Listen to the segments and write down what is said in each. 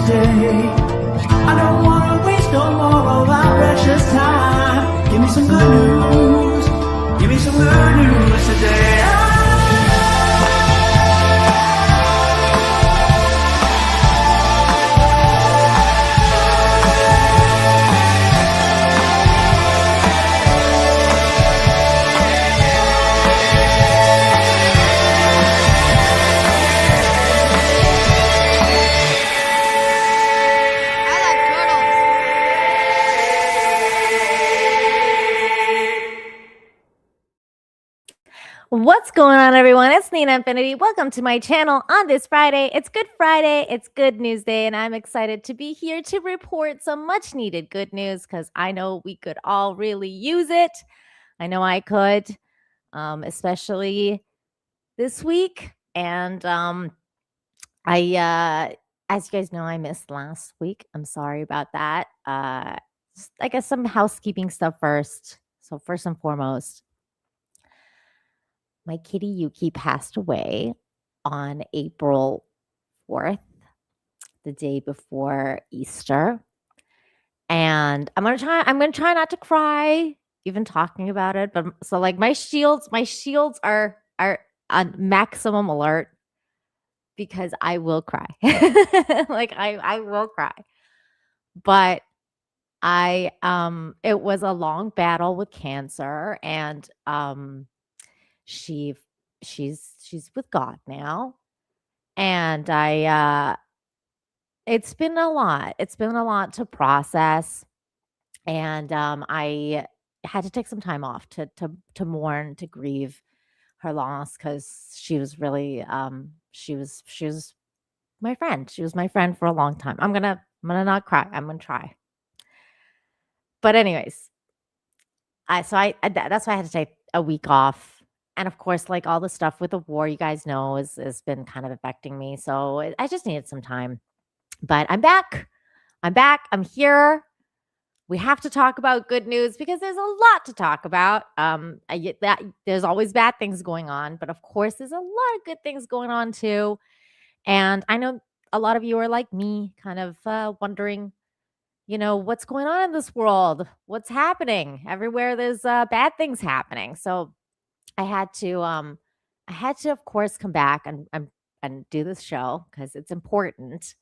today. I don't want to waste no more of our precious time. Give me some good news. Give me some good news today. What's going on, everyone? It's Nina Infinity. Welcome to my channel on this Friday. It's Good Friday. It's Good News Day, and I'm excited to be here to report some much needed good news because I know we could all really use it. I know I could, especially this week. And as you guys know, I missed last week. I'm sorry about that. I guess some housekeeping stuff first. So first and foremost, my kitty Yuki passed away on April 4th, the day before Easter. And I'm gonna try not to cry, even talking about it. But so like my shields are on maximum alert because I will cry. Like I will cry. But it was a long battle with cancer, and she's with God now. And it's been a lot. It's been a lot to process. And I had to take some time off to mourn, to grieve her loss, because she was really she was my friend. She was my friend for a long time. I'm gonna not cry. I'm gonna try. But anyways, that's why I had to take a week off. And of course, like all the stuff with the war, you guys know, has been kind of affecting me. So I just needed some time. But I'm back. I'm here. We have to talk about good news because there's a lot to talk about. I get that there's always bad things going on, but of course, there's a lot of good things going on too. And I know a lot of you are like me, kind of wondering, what's going on in this world? What's happening? Everywhere there's bad things happening. So I had to, of course, come back and do this show because it's important.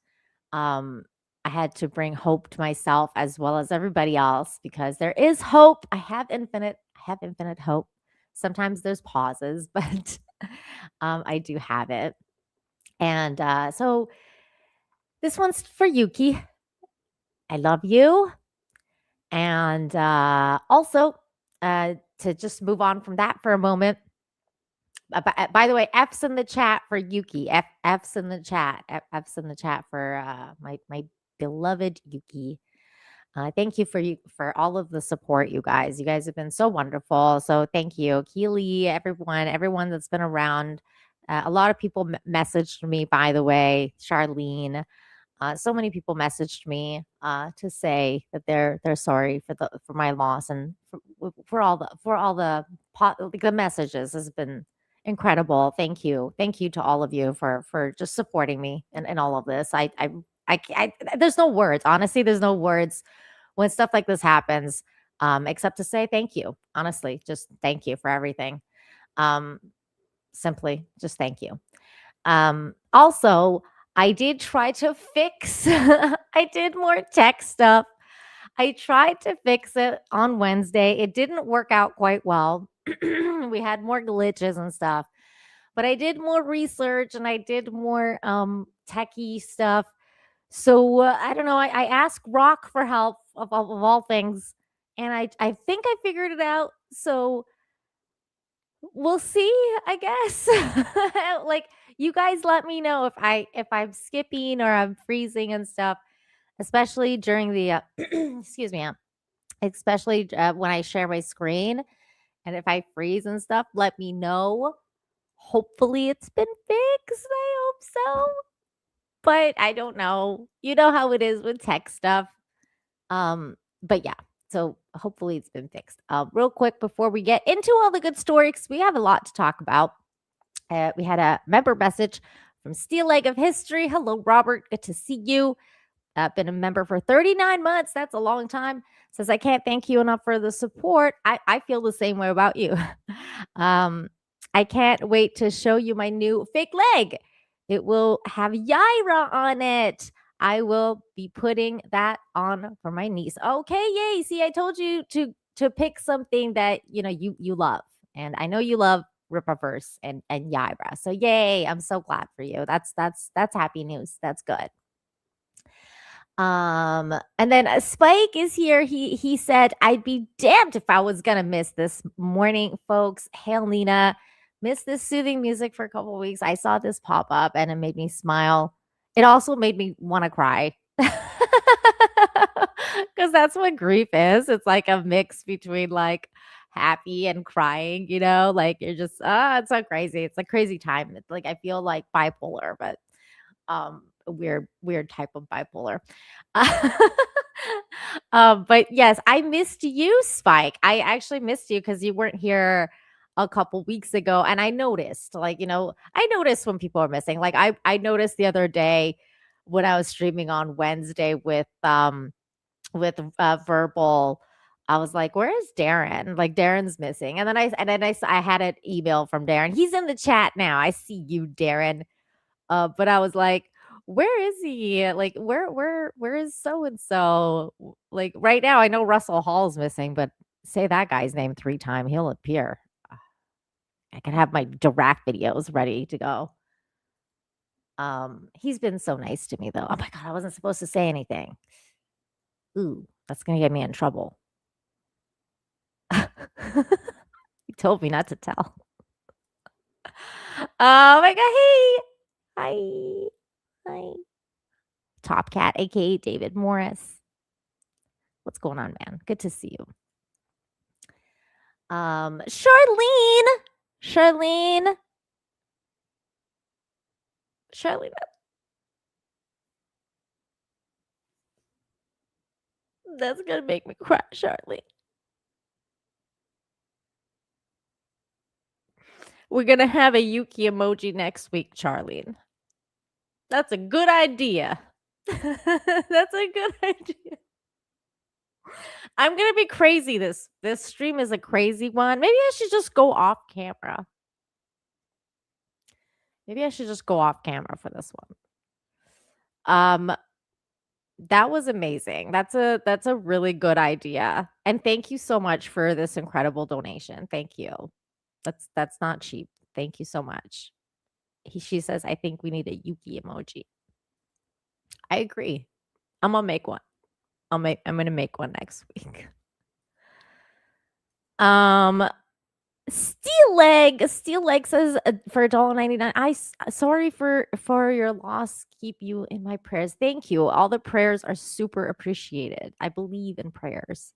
I had to bring hope to myself as well as everybody else, because there is hope. I have infinite hope. Sometimes there's pauses, but I do have it. And so this one's for Yuki. I love you. And also, to just move on from that for a moment. By the way, F's in the chat for Yuki. F's in the chat. F's in the chat for my beloved Yuki. Thank you for all of the support, you guys. You guys have been so wonderful. So thank you, Keely, everyone that's been around. A lot of people messaged me, by the way, Charlene. So many people messaged me to say that they're sorry for my loss, and for all the messages has been incredible. Thank you to all of you for just supporting me in all of this. I there's no words. Honestly, there's no words when stuff like this happens, except to say thank you. Honestly, just thank you for everything. Simply, just thank you. Also, I did try to fix. I did more tech stuff. I tried to fix it on Wednesday. It didn't work out quite well. We had more glitches and stuff. But I did more research and I did more techie stuff. So I don't know. I asked Rock for help of all things, and I think I figured it out. So we'll see, I guess. Like, you guys let me know if I'm skipping or I'm freezing and stuff, especially during the excuse me, especially when I share my screen, and if I freeze and stuff, let me know. Hopefully it's been fixed. I hope so. But I don't know. You know how it is with tech stuff. But yeah, so hopefully it's been fixed. Real quick before we get into all the good stories, we have a lot to talk about. We had a member message from Steel Leg of History. Hello, Robert. Good to see you. been a member for 39 months. That's a long time. Says, I can't thank you enough for the support. I feel the same way about you. I can't wait to show you my new fake leg. It will have Yaira on it. I will be putting that on for my niece. Okay, yay. See, I told you to pick something that you love. And I know you love Rippaverse and Yaira. So yay, I'm so glad for you. That's happy news. That's good. And then Spike is here. He said, I'd be damned if I was gonna miss this morning, folks. Hail Nina. Missed this soothing music for a couple of weeks. I saw this pop up and it made me smile. It also made me want to cry. Because that's what grief is. It's like a mix between like happy and crying, like you're just it's so crazy. It's a crazy time. It's like I feel like bipolar, but a weird type of bipolar. But yes, I missed you, Spike. I actually missed you because you weren't here a couple weeks ago, and I noticed, I noticed when people are missing. Like I noticed the other day when I was streaming on Wednesday with Verbal. I was like, "Where is Darren? Like Darren's missing." And then I had an email from Darren. He's in the chat now. I see you, Darren. But I was like, where is he? Like, where is so and so? Like right now, I know Russell Hall's missing, but say that guy's name 3 times, he'll appear. I can have my giraffe videos ready to go. He's been so nice to me though. Oh my god, I wasn't supposed to say anything. Ooh, that's gonna get me in trouble. He told me not to tell. Oh my god, hey. Hi. Top Cat, aka David Morris. What's going on, man? Good to see you. Charlene. That's gonna make me cry, Charlene. We're gonna have a Yuki emoji next week, Charlene. That's a good idea. That's a good idea. I'm gonna be crazy. This stream is a crazy one. Maybe I should just go off camera. Maybe I should just go off camera for this one. That was amazing. That's a really good idea. And thank you so much for this incredible donation. Thank you. That's not cheap. Thank you so much. She says, I think we need a Yuki emoji. I agree. I'm gonna make one. I'm gonna make one next week. Steel leg says for $1.99. Sorry for your loss. Keep you in my prayers. Thank you. All the prayers are super appreciated. I believe in prayers.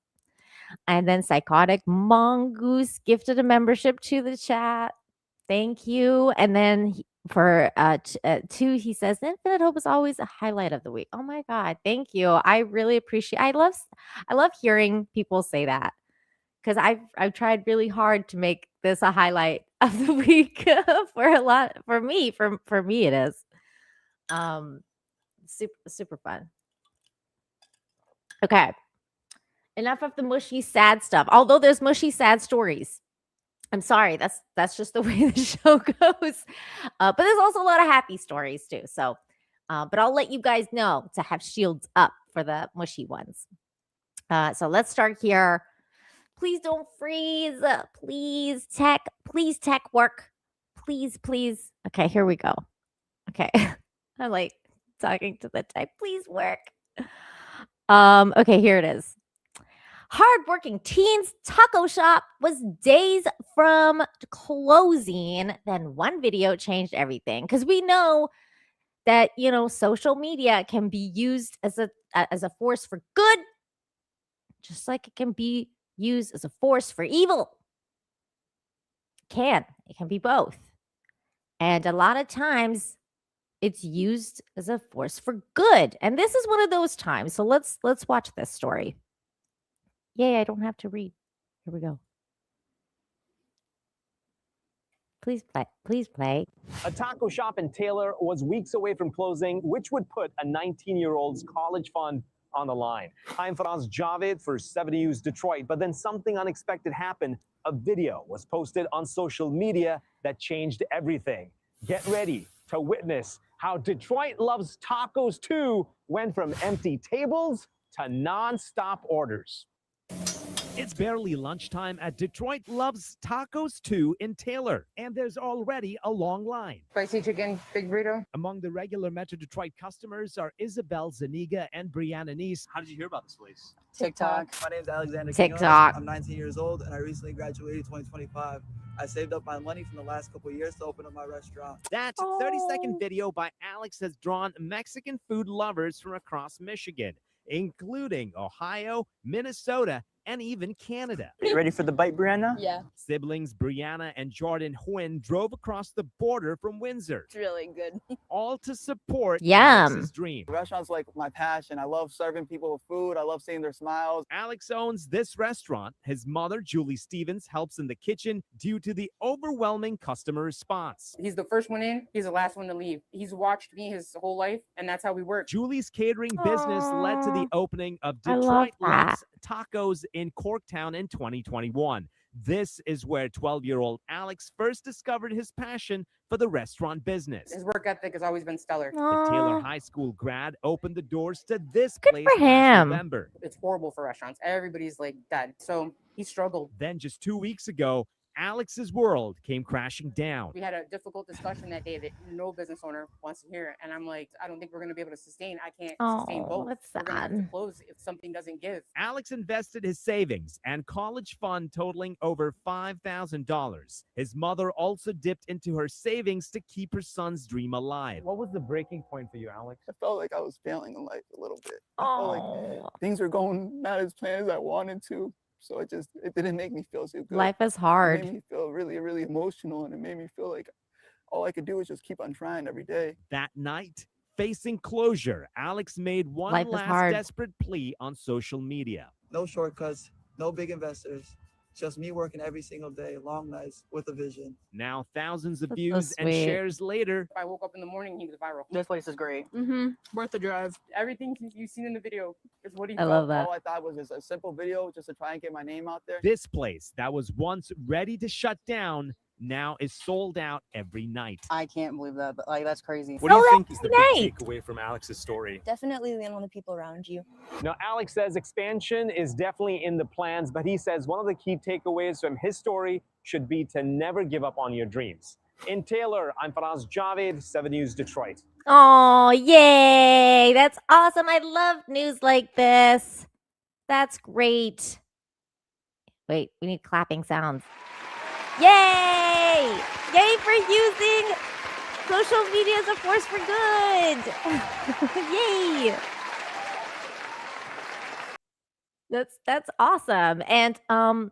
And then Psychotic Mongoose gifted a membership to the chat. Thank you. And then for 2, he says Infinite Hope is always a highlight of the week. Oh my god, thank you. I really appreciate. I love hearing people say that. Because I've tried really hard to make this a highlight of the week for me it is. Super fun. Okay. Enough of the mushy sad stuff. Although there's mushy sad stories. I'm sorry. That's just the way the show goes. But there's also a lot of happy stories too. So but I'll let you guys know to have shields up for the mushy ones. So let's start here. Please don't freeze. Please tech work. Please. Okay, here we go. Okay. I'm like talking to the tech. Please work. Okay, here it is. Hardworking teens taco shop was days from closing. Then one video changed everything. Because we know that, social media can be used as a force for good, just like it can be used as a force for evil. It can be both. And a lot of times it's used as a force for good. And this is one of those times. So let's watch this story. Yay, I don't have to read. Here we go. Please play. Please play. A taco shop in Taylor was weeks away from closing, which would put a 19-year-old's college fund on the line. I'm Faraz Javed for 70 News Detroit, but then something unexpected happened. A video was posted on social media that changed everything. Get ready to witness how Detroit Loves Tacos 2 went from empty tables to non-stop orders. It's barely lunchtime at Detroit Loves Tacos 2 in Taylor, and there's already a long line. Spicy chicken, big burrito. Among the regular Metro Detroit customers are Isabel Zaniga and Brianna Neese. How did you hear about this place? TikTok. My name is Alexander TikTok. Quinones. I'm 19 years old and I recently graduated 2025. I saved up my money from the last couple of years to open up my restaurant. That 30-second video by Alex has drawn Mexican food lovers from across Michigan, including Ohio, Minnesota, and even Canada. You ready for the bite, Brianna? Yeah, Siblings Brianna and Jordan Huynh drove across the border from Windsor, it's really good. all to support Yum. Alex's dream. Restaurants like my passion. I love serving people with food. I love seeing their smiles. Alex owns this restaurant. His mother, Julie Stevens, helps in the kitchen due to the overwhelming customer response. He's the first one in, he's the last one to leave. He's watched me his whole life, and that's how we work. Julie's catering business led to the Aw, opening of I love Detroit Loves Tacos in Corktown in 2021. This is where 12-year-old Alex first discovered his passion for the restaurant business. His work ethic has always been stellar. The Taylor Aw. High School grad opened the doors to this Good place for last him. November. It's horrible for restaurants. Everybody's like dead. So he struggled. Then just 2 weeks ago, Alex's world came crashing down. We had a difficult discussion that day that no business owner wants to hear. And I'm like, I don't think we're going to be able to sustain. I can't sustain Oh, both. that's We're going to have to sad. close if something doesn't give. Alex invested his savings and college fund totaling over $5,000. His mother also dipped into her savings to keep her son's dream alive. What was the breaking point for you, Alex? I felt like I was failing in life a little bit. I felt like Oh, things were going not as planned as I wanted to. So it didn't make me feel so good. life is It hard. made me feel really, really emotional, and it made me feel like all I could do was just keep on trying every day. That night, facing closure, Alex made one Life is last hard. desperate plea on social media. No shortcuts, no big investors. Just me working every single day, long nights with a vision. Now, thousands of That's so views and sweet. shares later, If I woke up in the morning, he was viral. This place is great. Mm-hmm. Worth the drive. Everything you've seen in the video is what he I felt. love that. All I thought was just a simple video just to try and get my name out there. this place that was once ready to shut down now is sold out every night. I can't believe that, but like that's crazy. What do you Oh, think is the that's big takeaway from Alex's story? Definitely lean on the people around you. Now, Alex says expansion is definitely in the plans, but he says one of the key takeaways from his story should be to never give up on your dreams. In Taylor, I'm Faraz Javed, 7 News Detroit. Oh, yay. That's awesome. I love news like this. That's great. Wait, we need clapping sounds. Yay! Yay for using social media as a force for good. Yay. That's awesome. And I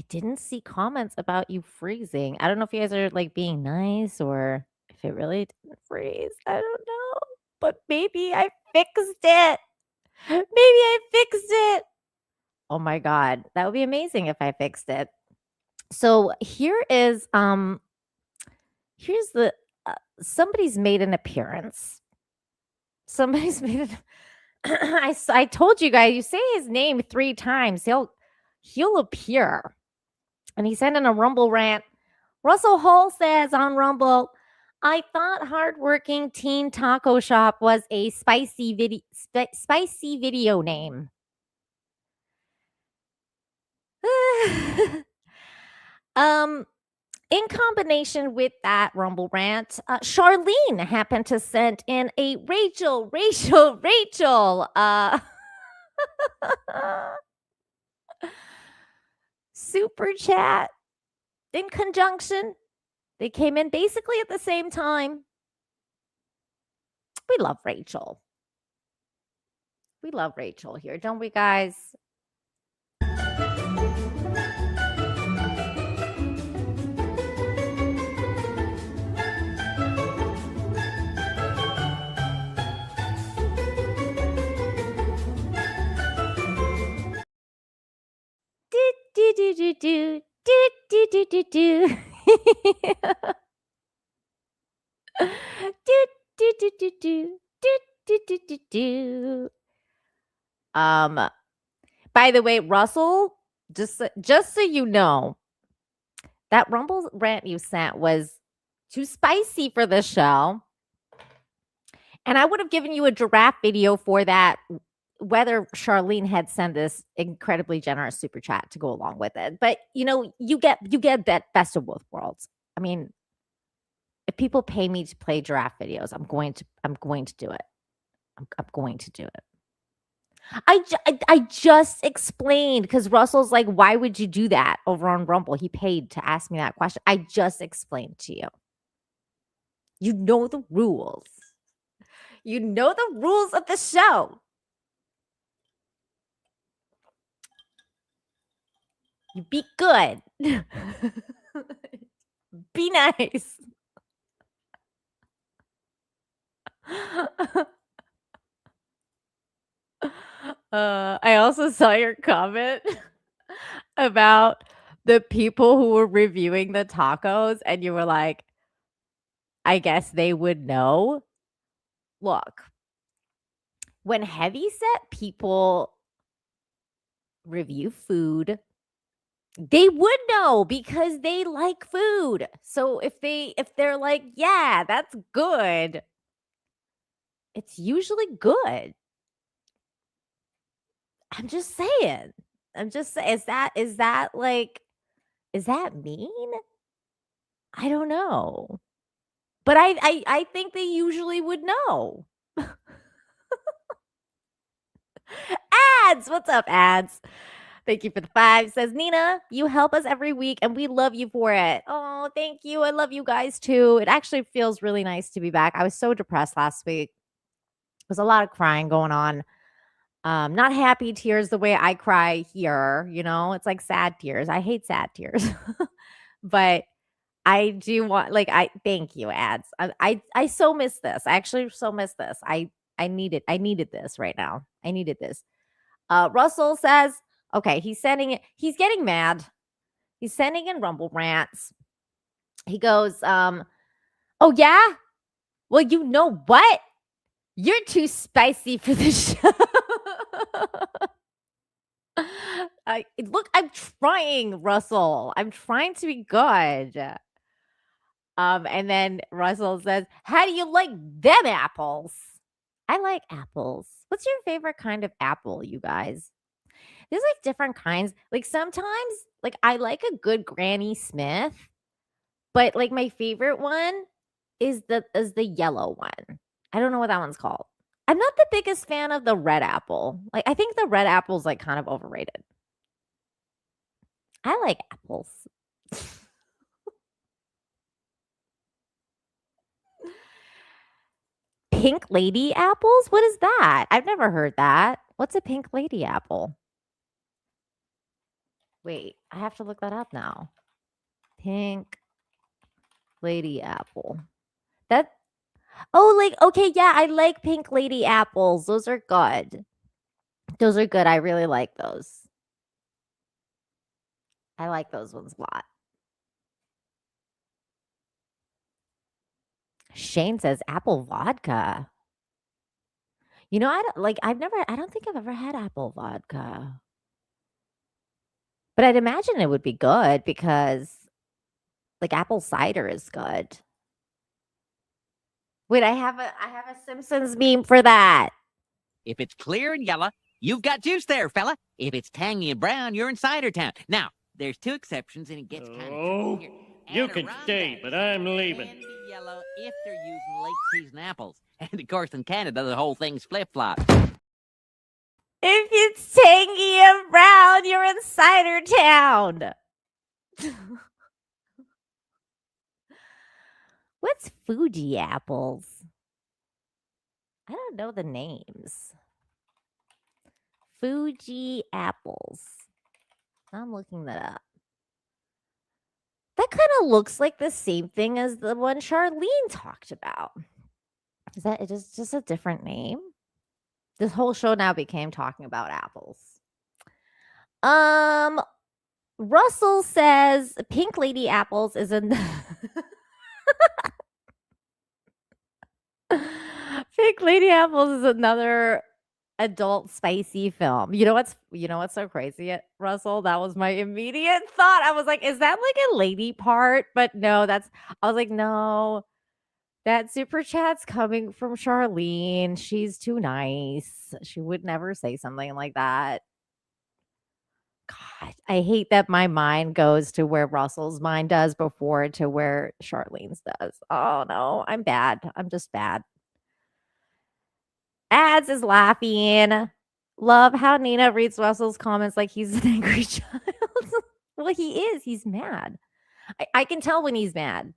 didn't see comments about you freezing. I don't know if you guys are like being nice or if it really didn't freeze. I don't know. But maybe I fixed it. Maybe I fixed it. Oh my God. That would be amazing if I fixed it. So here's the somebody's made an appearance. Somebody's made it. I told you guys, you say his name 3 times, he'll appear. And he sent in a Rumble rant. Russell Hall says on Rumble, I thought hardworking teen taco shop was a spicy video name. In combination with that Rumble rant, Charlene happened to send in a Rachel super chat in conjunction. They came in basically at the same time. We love Rachel. We love Rachel here, don't we, guys? Do, do, do, do, do, do, do, do, do. By the way, Russell, just so you know, that Rumble rant you sent was too spicy for the show. And I would have given you a giraffe video for that, whether Charlene had sent this incredibly generous super chat to go along with it. But you get that best of both worlds. I mean, if people pay me to play giraffe videos, I'm going to do it. I'm going to do it. I just explained, because Russell's like, why would you do that over on Rumble? He paid to ask me that question. I just explained to you. You know the rules. You know the rules of the show. You be good. Be nice. I also saw your comment about the people who were reviewing the tacos, and you were like, I guess they would know. Look, when heavyset people review food, they would know because they like food. So if they're like, yeah, that's good, it's usually good. I'm just saying. Is that mean? I don't know. But I think they usually would know. Ads, what's up, ads? Thank you for the 5. Says Nina, you help us every week and we love you for it. Oh, thank you. I love you guys too. It actually feels really nice to be back. I was so depressed last week. There was a lot of crying going on. Not happy tears the way I cry here, it's like sad tears. I hate sad tears. But I do want, thank you, ads. I so miss this. I actually so miss this. I needed this right now. I needed this. Russell says, okay, he's getting mad. He's sending in Rumble rants. He goes, oh yeah? Well, you know what? You're too spicy for the show. Look, I'm trying, Russell. I'm trying to be good. And then Russell says, how do you like them apples? I like apples. What's your favorite kind of apple, you guys? There's different kinds. Sometimes, I like a good Granny Smith, but my favorite one is the yellow one. I don't know what that one's called. I'm not the biggest fan of the red apple. I think the red apple's kind of overrated. I like apples. Pink lady apples? What is that? I've never heard that. What's a pink lady apple? Wait, I have to look that up now. Pink lady apple. Okay, yeah, I like pink lady apples. Those are good. I really like those. I like those ones a lot. Shane says apple vodka. I don't think I've ever had apple vodka. But I'd imagine it would be good because apple cider is good. Wait, I have a Simpsons meme for that. If it's clear and yellow, you've got juice there, fella. If it's tangy and brown, you're in cider town. Now, there's 2 exceptions and it gets kind of tricky here. You can stay, but I'm leaving. Can be yellow if they're using late season apples. And of course in Canada the whole thing's flip-flop. If it's tangy and brown, you're in cider town. What's Fuji apples? I don't know the names. Fuji apples. I'm looking that up. That kind of looks like the same thing as the one Charlene talked about. Is that it is just a different name? This whole show now became talking about apples. Russell says pink lady apples is in Fake Lady Apples is another adult spicy film. You know what's so crazy, Russell? That was my immediate thought. I was like, is that like a lady part? But no, I was like, no, that super chat's coming from Charlene. She's too nice. She would never say something like that. God, I hate that my mind goes to where Russell's mind does before to where Charlene's does. Oh no, I'm bad. I'm just bad. Ads is laughing. Love how Nina reads Russell's comments like he's an angry child. Well, he is. He's mad. I can tell when he's mad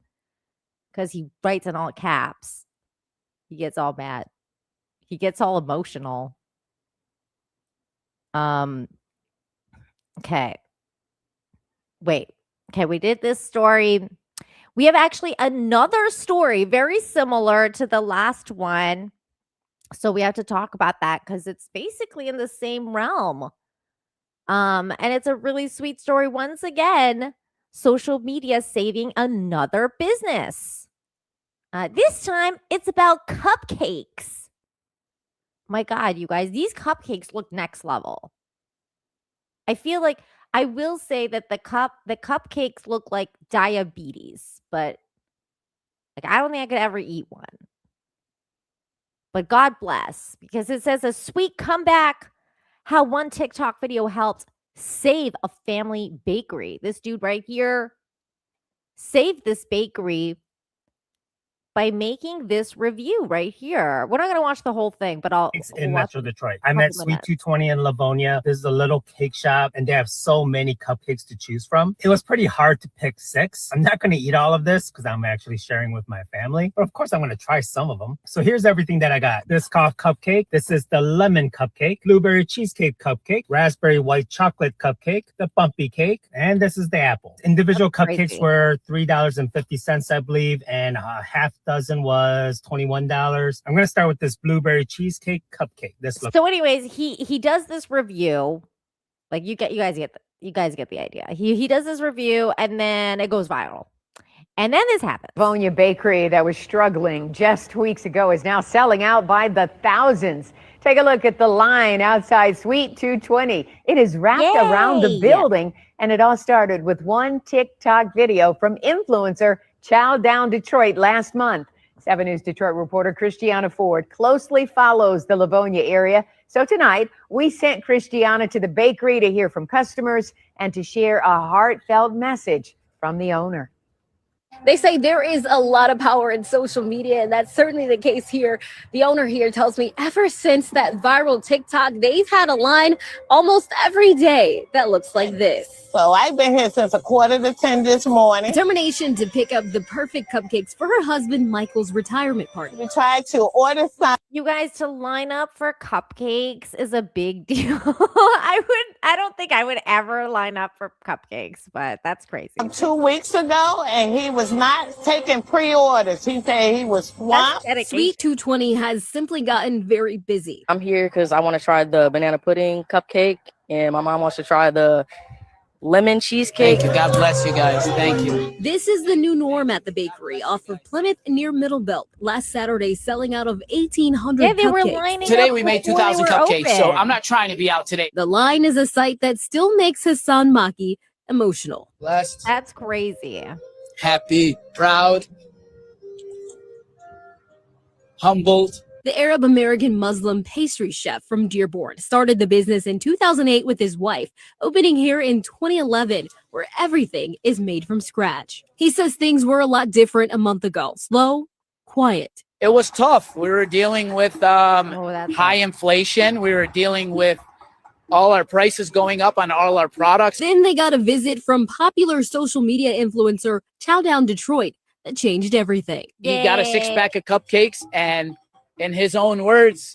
because he writes in all caps. He gets all mad. He gets all emotional. Okay. Wait. Okay, we did this story. We have actually another story very similar to the last one. So we have to talk about that because it's basically in the same realm. And it's a really sweet story. Once again, social media saving another business. This time it's about cupcakes. My God, you guys, these cupcakes look next level. I feel like I will say that the cupcakes look like diabetes, but like I don't think I could ever eat one. But God bless, because it says a sweet comeback, how one TikTok video helped save a family bakery. This dude right here saved this bakery by making this review right here. We're not going to watch the whole thing, but It's in Metro Detroit. I'm at Sweet 220 in Livonia. This is a little cake shop, and they have so many cupcakes to choose from. It was pretty hard to pick 6. I'm not going to eat all of this because I'm actually sharing with my family. But of course, I'm going to try some of them. So here's everything that I got. This cough cupcake. This is the lemon cupcake. Blueberry cheesecake cupcake. Raspberry white chocolate cupcake. The bumpy cake. And this is the apple. Individual cupcakes were $3.50, I believe, and half dozen was $21. I'm gonna start with this blueberry cheesecake cupcake. So anyways, he does this review. Like you guys get the idea. He does this review and then it goes viral. And then this happens. Livonia bakery that was struggling just weeks ago is now selling out by the thousands. Take a look at the line outside Sweet 220. It is wrapped around the building, and it all started with one TikTok video from influencer Chow Down Detroit last month. 7 News Detroit reporter Christiana Ford closely follows the Livonia area. So tonight, we sent Christiana to the bakery to hear from customers and to share a heartfelt message from the owner. They say there is a lot of power in social media, and that's certainly the case here. The owner here tells me ever since that viral TikTok, they've had a line almost every day that looks like this. So I've been here since 9:45 this morning. Determination to pick up the perfect cupcakes for her husband Michael's retirement party. We tried to order some. You guys, to line up for cupcakes is a big deal. I don't think I would ever line up for cupcakes, but that's crazy. 2 weeks ago, and he was not taking pre-orders. He said he was swamped. Sweet 220 has simply gotten very busy. I'm here because I want to try the banana pudding cupcake, and my mom wants to try the lemon cheesecake. Thank you. God bless you guys. Thank you. This is the new norm at the bakery off of Plymouth near Middle Belt. Last Saturday, selling out of 1,800 Yeah, they cupcakes. were lining Today up we made before 2,000 they were cupcakes, so open. I'm not trying to be out today. The line is a sight that still makes Hassan Maki emotional. Blessed, That's crazy. happy, proud, humbled. The Arab American Muslim pastry chef from Dearborn started the business in 2008 with his wife, opening here in 2011, where everything is made from scratch. He says things were a lot different a month ago. Slow, quiet. It was tough. We were dealing with high inflation. We were dealing with all our prices going up on all our products. Then they got a visit from popular social media influencer Chow Down Detroit that changed everything. He got a 6-pack of cupcakes, and in his own words,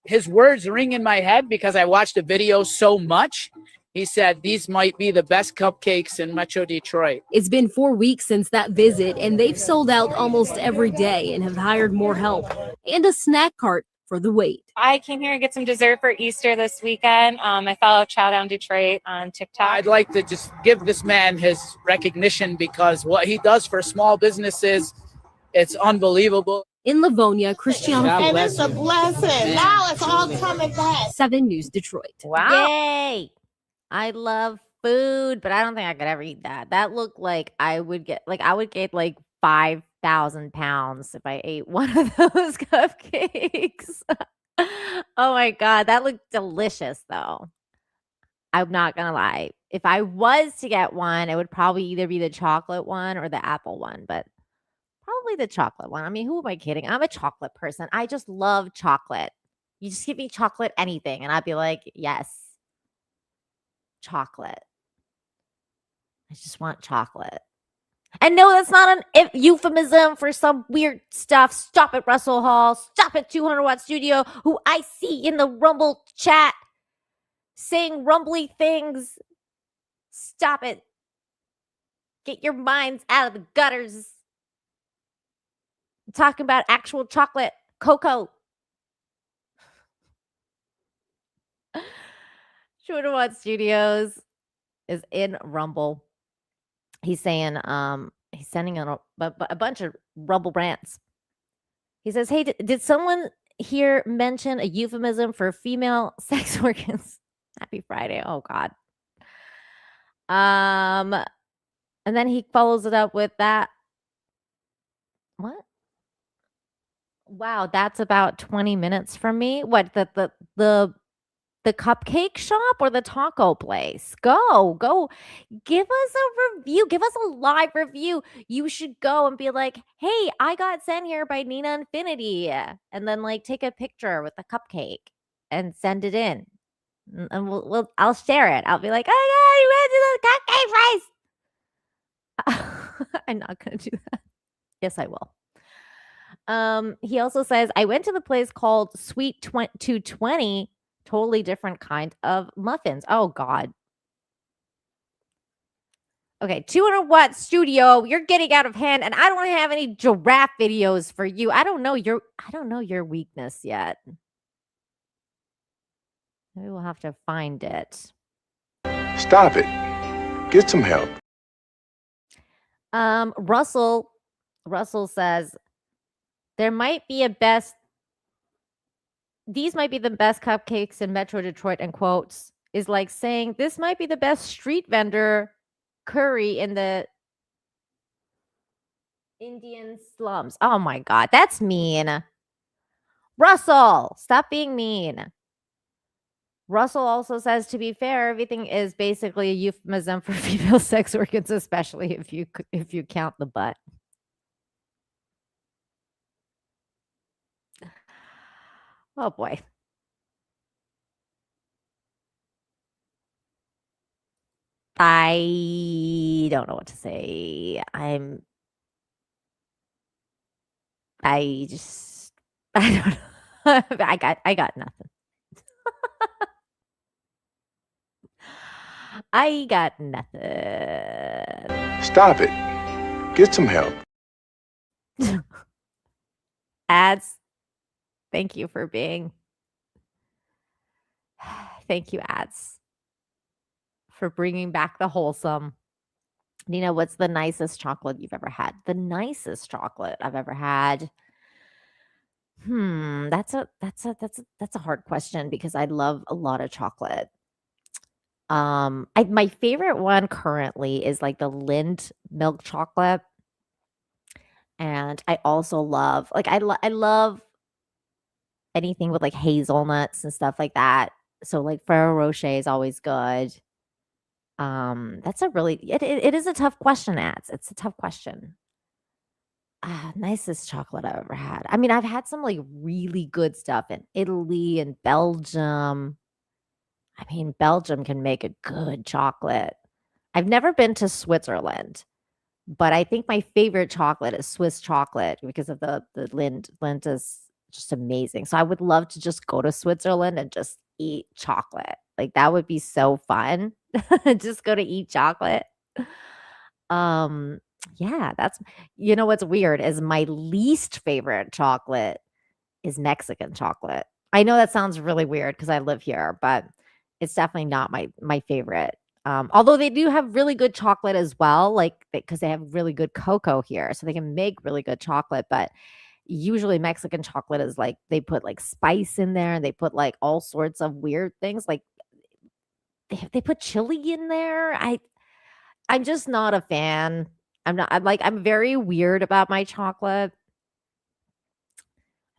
his words ring in my head because I watched the video so much. He said, these might be the best cupcakes in Metro Detroit. It's been 4 weeks since that visit, and they've sold out almost every day and have hired more help and a snack cart for the wait. I came here to get some dessert for Easter this weekend. I follow Chow Down Detroit on TikTok. I'd like to just give this man his recognition because what he does for small businesses, it's unbelievable. In Livonia, Cristiano And it's a blessing. Now it's all coming back. 7 News Detroit. Wow. Yay. I love food, but I don't think I could ever eat that. That looked like I would get like 5,000 pounds if I ate one of those cupcakes. Oh my God. That looked delicious though. I'm not gonna lie. If I was to get one, it would probably either be the chocolate one or the apple one, but probably the chocolate one. I mean, who am I kidding? I'm a chocolate person. I just love chocolate. You just give me chocolate anything, and I'd be like, yes, chocolate. I just want chocolate. And no, that's not an euphemism for some weird stuff. Stop it, Russell Hall. Stop it, 200 Watt Studio, who I see in the Rumble chat saying rumbly things. Stop it. Get your minds out of the gutters. I'm talking about actual chocolate, cocoa. 200 Watt Studios is in Rumble. He's saying, he's sending a bunch of Rumble rants. He says, hey, did someone here mention a euphemism for female sex organs? Happy Friday. Oh, God. And then he follows it up with that. What? Wow, that's about 20 minutes from me. What, the cupcake shop or the taco place? Go. Give us a review. Give us a live review. You should go and be like, hey, I got sent here by Nina Infinity. And then like take a picture with the cupcake and send it in. And I'll share it. I'll be like, oh yeah, you went to the cupcake place. I'm not gonna do that. Yes, I will. He also says, I went to the place called Sweet 220. Totally different kind of muffins. Oh, God. Okay, 200 Watt Studio, you're getting out of hand, and I don't have any giraffe videos for you. I don't know your weakness yet. Maybe we'll have to find it. Stop it. Get some help. Russell says these might be the best cupcakes in Metro Detroit, and quotes, is like saying this might be the best street vendor curry in the Indian slums. Oh my God, that's mean. Russell, stop being mean. Russell also says, to be fair, everything is basically a euphemism for female sex organs, especially if you count the butt. Oh boy. I don't know what to say. I don't know. I got nothing. I got nothing. Stop it. Get some help. Ads. Thank you for being. Thank you, ads, for bringing back the wholesome. Nina, what's the nicest chocolate you've ever had? The nicest chocolate I've ever had. That's a hard question because I love a lot of chocolate. My favorite one currently is like the Lind milk chocolate, and I also love I love anything with like hazelnuts and stuff like that. So like Ferrero Rocher is always good. That's a really it is a tough question, ads. It's a tough question. Nicest chocolate I've ever had. I mean, I've had some like really good stuff in Italy and Belgium. I mean, Belgium can make a good chocolate. I've never been to Switzerland, but I think my favorite chocolate is Swiss chocolate because of the Lind. Lind is just amazing. So I would love to just go to Switzerland and just eat chocolate. Like that would be so fun. Just go to eat chocolate. Yeah, that's, you know, what's weird is my least favorite chocolate is Mexican chocolate. I know that sounds really weird because I live here, but it's definitely not my favorite. Although they do have really good chocolate as well, like because they have really good cocoa here, so they can make really good chocolate. But usually Mexican chocolate is like they put like spice in there and they put like all sorts of weird things. Like they put chili in there. I'm just not a fan. I'm very weird about my chocolate.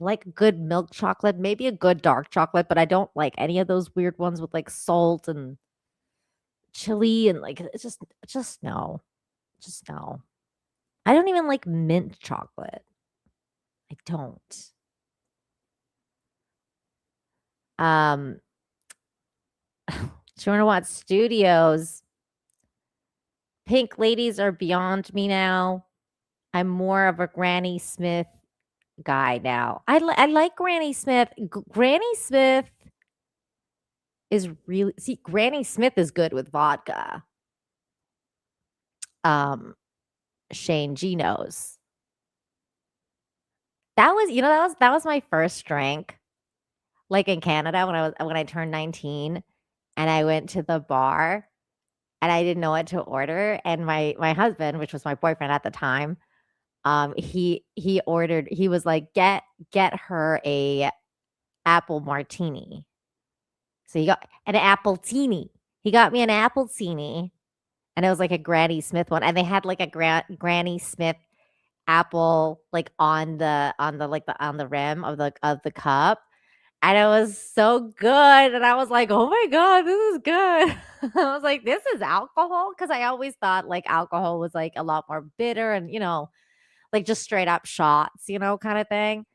I like good milk chocolate, maybe a good dark chocolate, but I don't like any of those weird ones with like salt and chili and like it's just no. Just no. I don't even like mint chocolate. I don't. What Studios. Pink ladies are beyond me now. I'm more of a Granny Smith guy now. I like Granny Smith. Granny Smith is really Granny Smith is good with vodka. Shane G knows. That was my first drink. Like in Canada when I turned 19 and I went to the bar and I didn't know what to order. And my husband, which was my boyfriend at the time, he ordered, he was like, get her a apple martini. So he got an appletini. He got me an appletini, and it was like a Granny Smith one. And they had like a Granny Smith apple like on the rim of the cup. And it was so good. And I was like, oh my God, this is good. I was like, this is alcohol? Because I always thought like alcohol was like a lot more bitter and, like just straight up shots, kind of thing.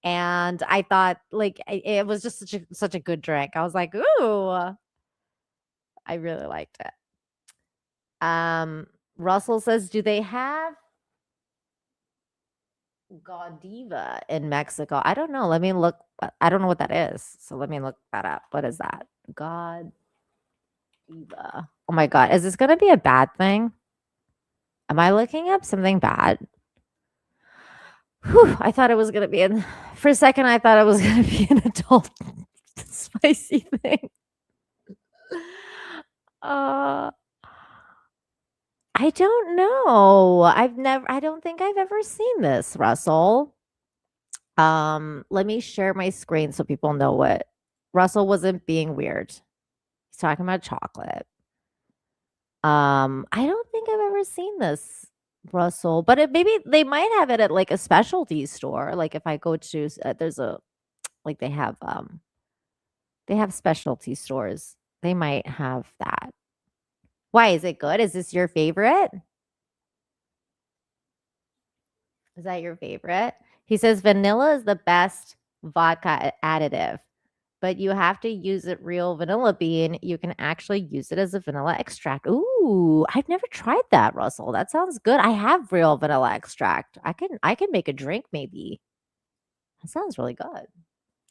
And I thought like it was just such a good drink. I was like, ooh, I really liked it. Russell says, do they have Godiva in Mexico? I don't know. Let me look. I don't know what that is. So let me look that up. What is that? Godiva. Oh my God. Is this going to be a bad thing? Am I looking up something bad? Whew, I thought it was going to be for a second, I thought it was going to be an adult spicy thing. I don't know. I don't think I've ever seen this, Russell. Let me share my screen so people know what Russell wasn't being weird. He's talking about chocolate. I don't think I've ever seen this, Russell, but maybe they might have it at like a specialty store. Like if I go to there's a like they have specialty stores. They might have that. Why is it good? Is this your favorite? Is that your favorite? He says vanilla is the best vodka additive, but you have to use it real vanilla bean. You can actually use it as a vanilla extract. Ooh, I've never tried that, Russell. That sounds good. I have real vanilla extract. I can make a drink maybe. That sounds really good.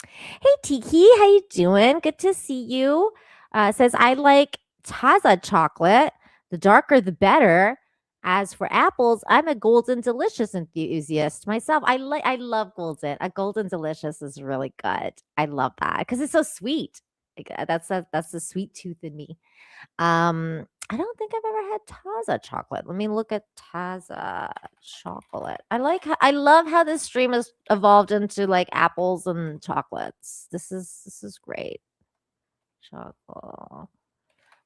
Hey Tiki, how you doing? Good to see you. Says I like Taza chocolate. The darker the better. As for apples, I'm a Golden Delicious enthusiast myself. I love Golden. A Golden Delicious is really good. I love that because it's so sweet. That's the sweet tooth in me. I don't think I've ever had Taza chocolate. Let me look at Taza chocolate. I love how this stream has evolved into like apples and chocolates. This is great. Chocolate.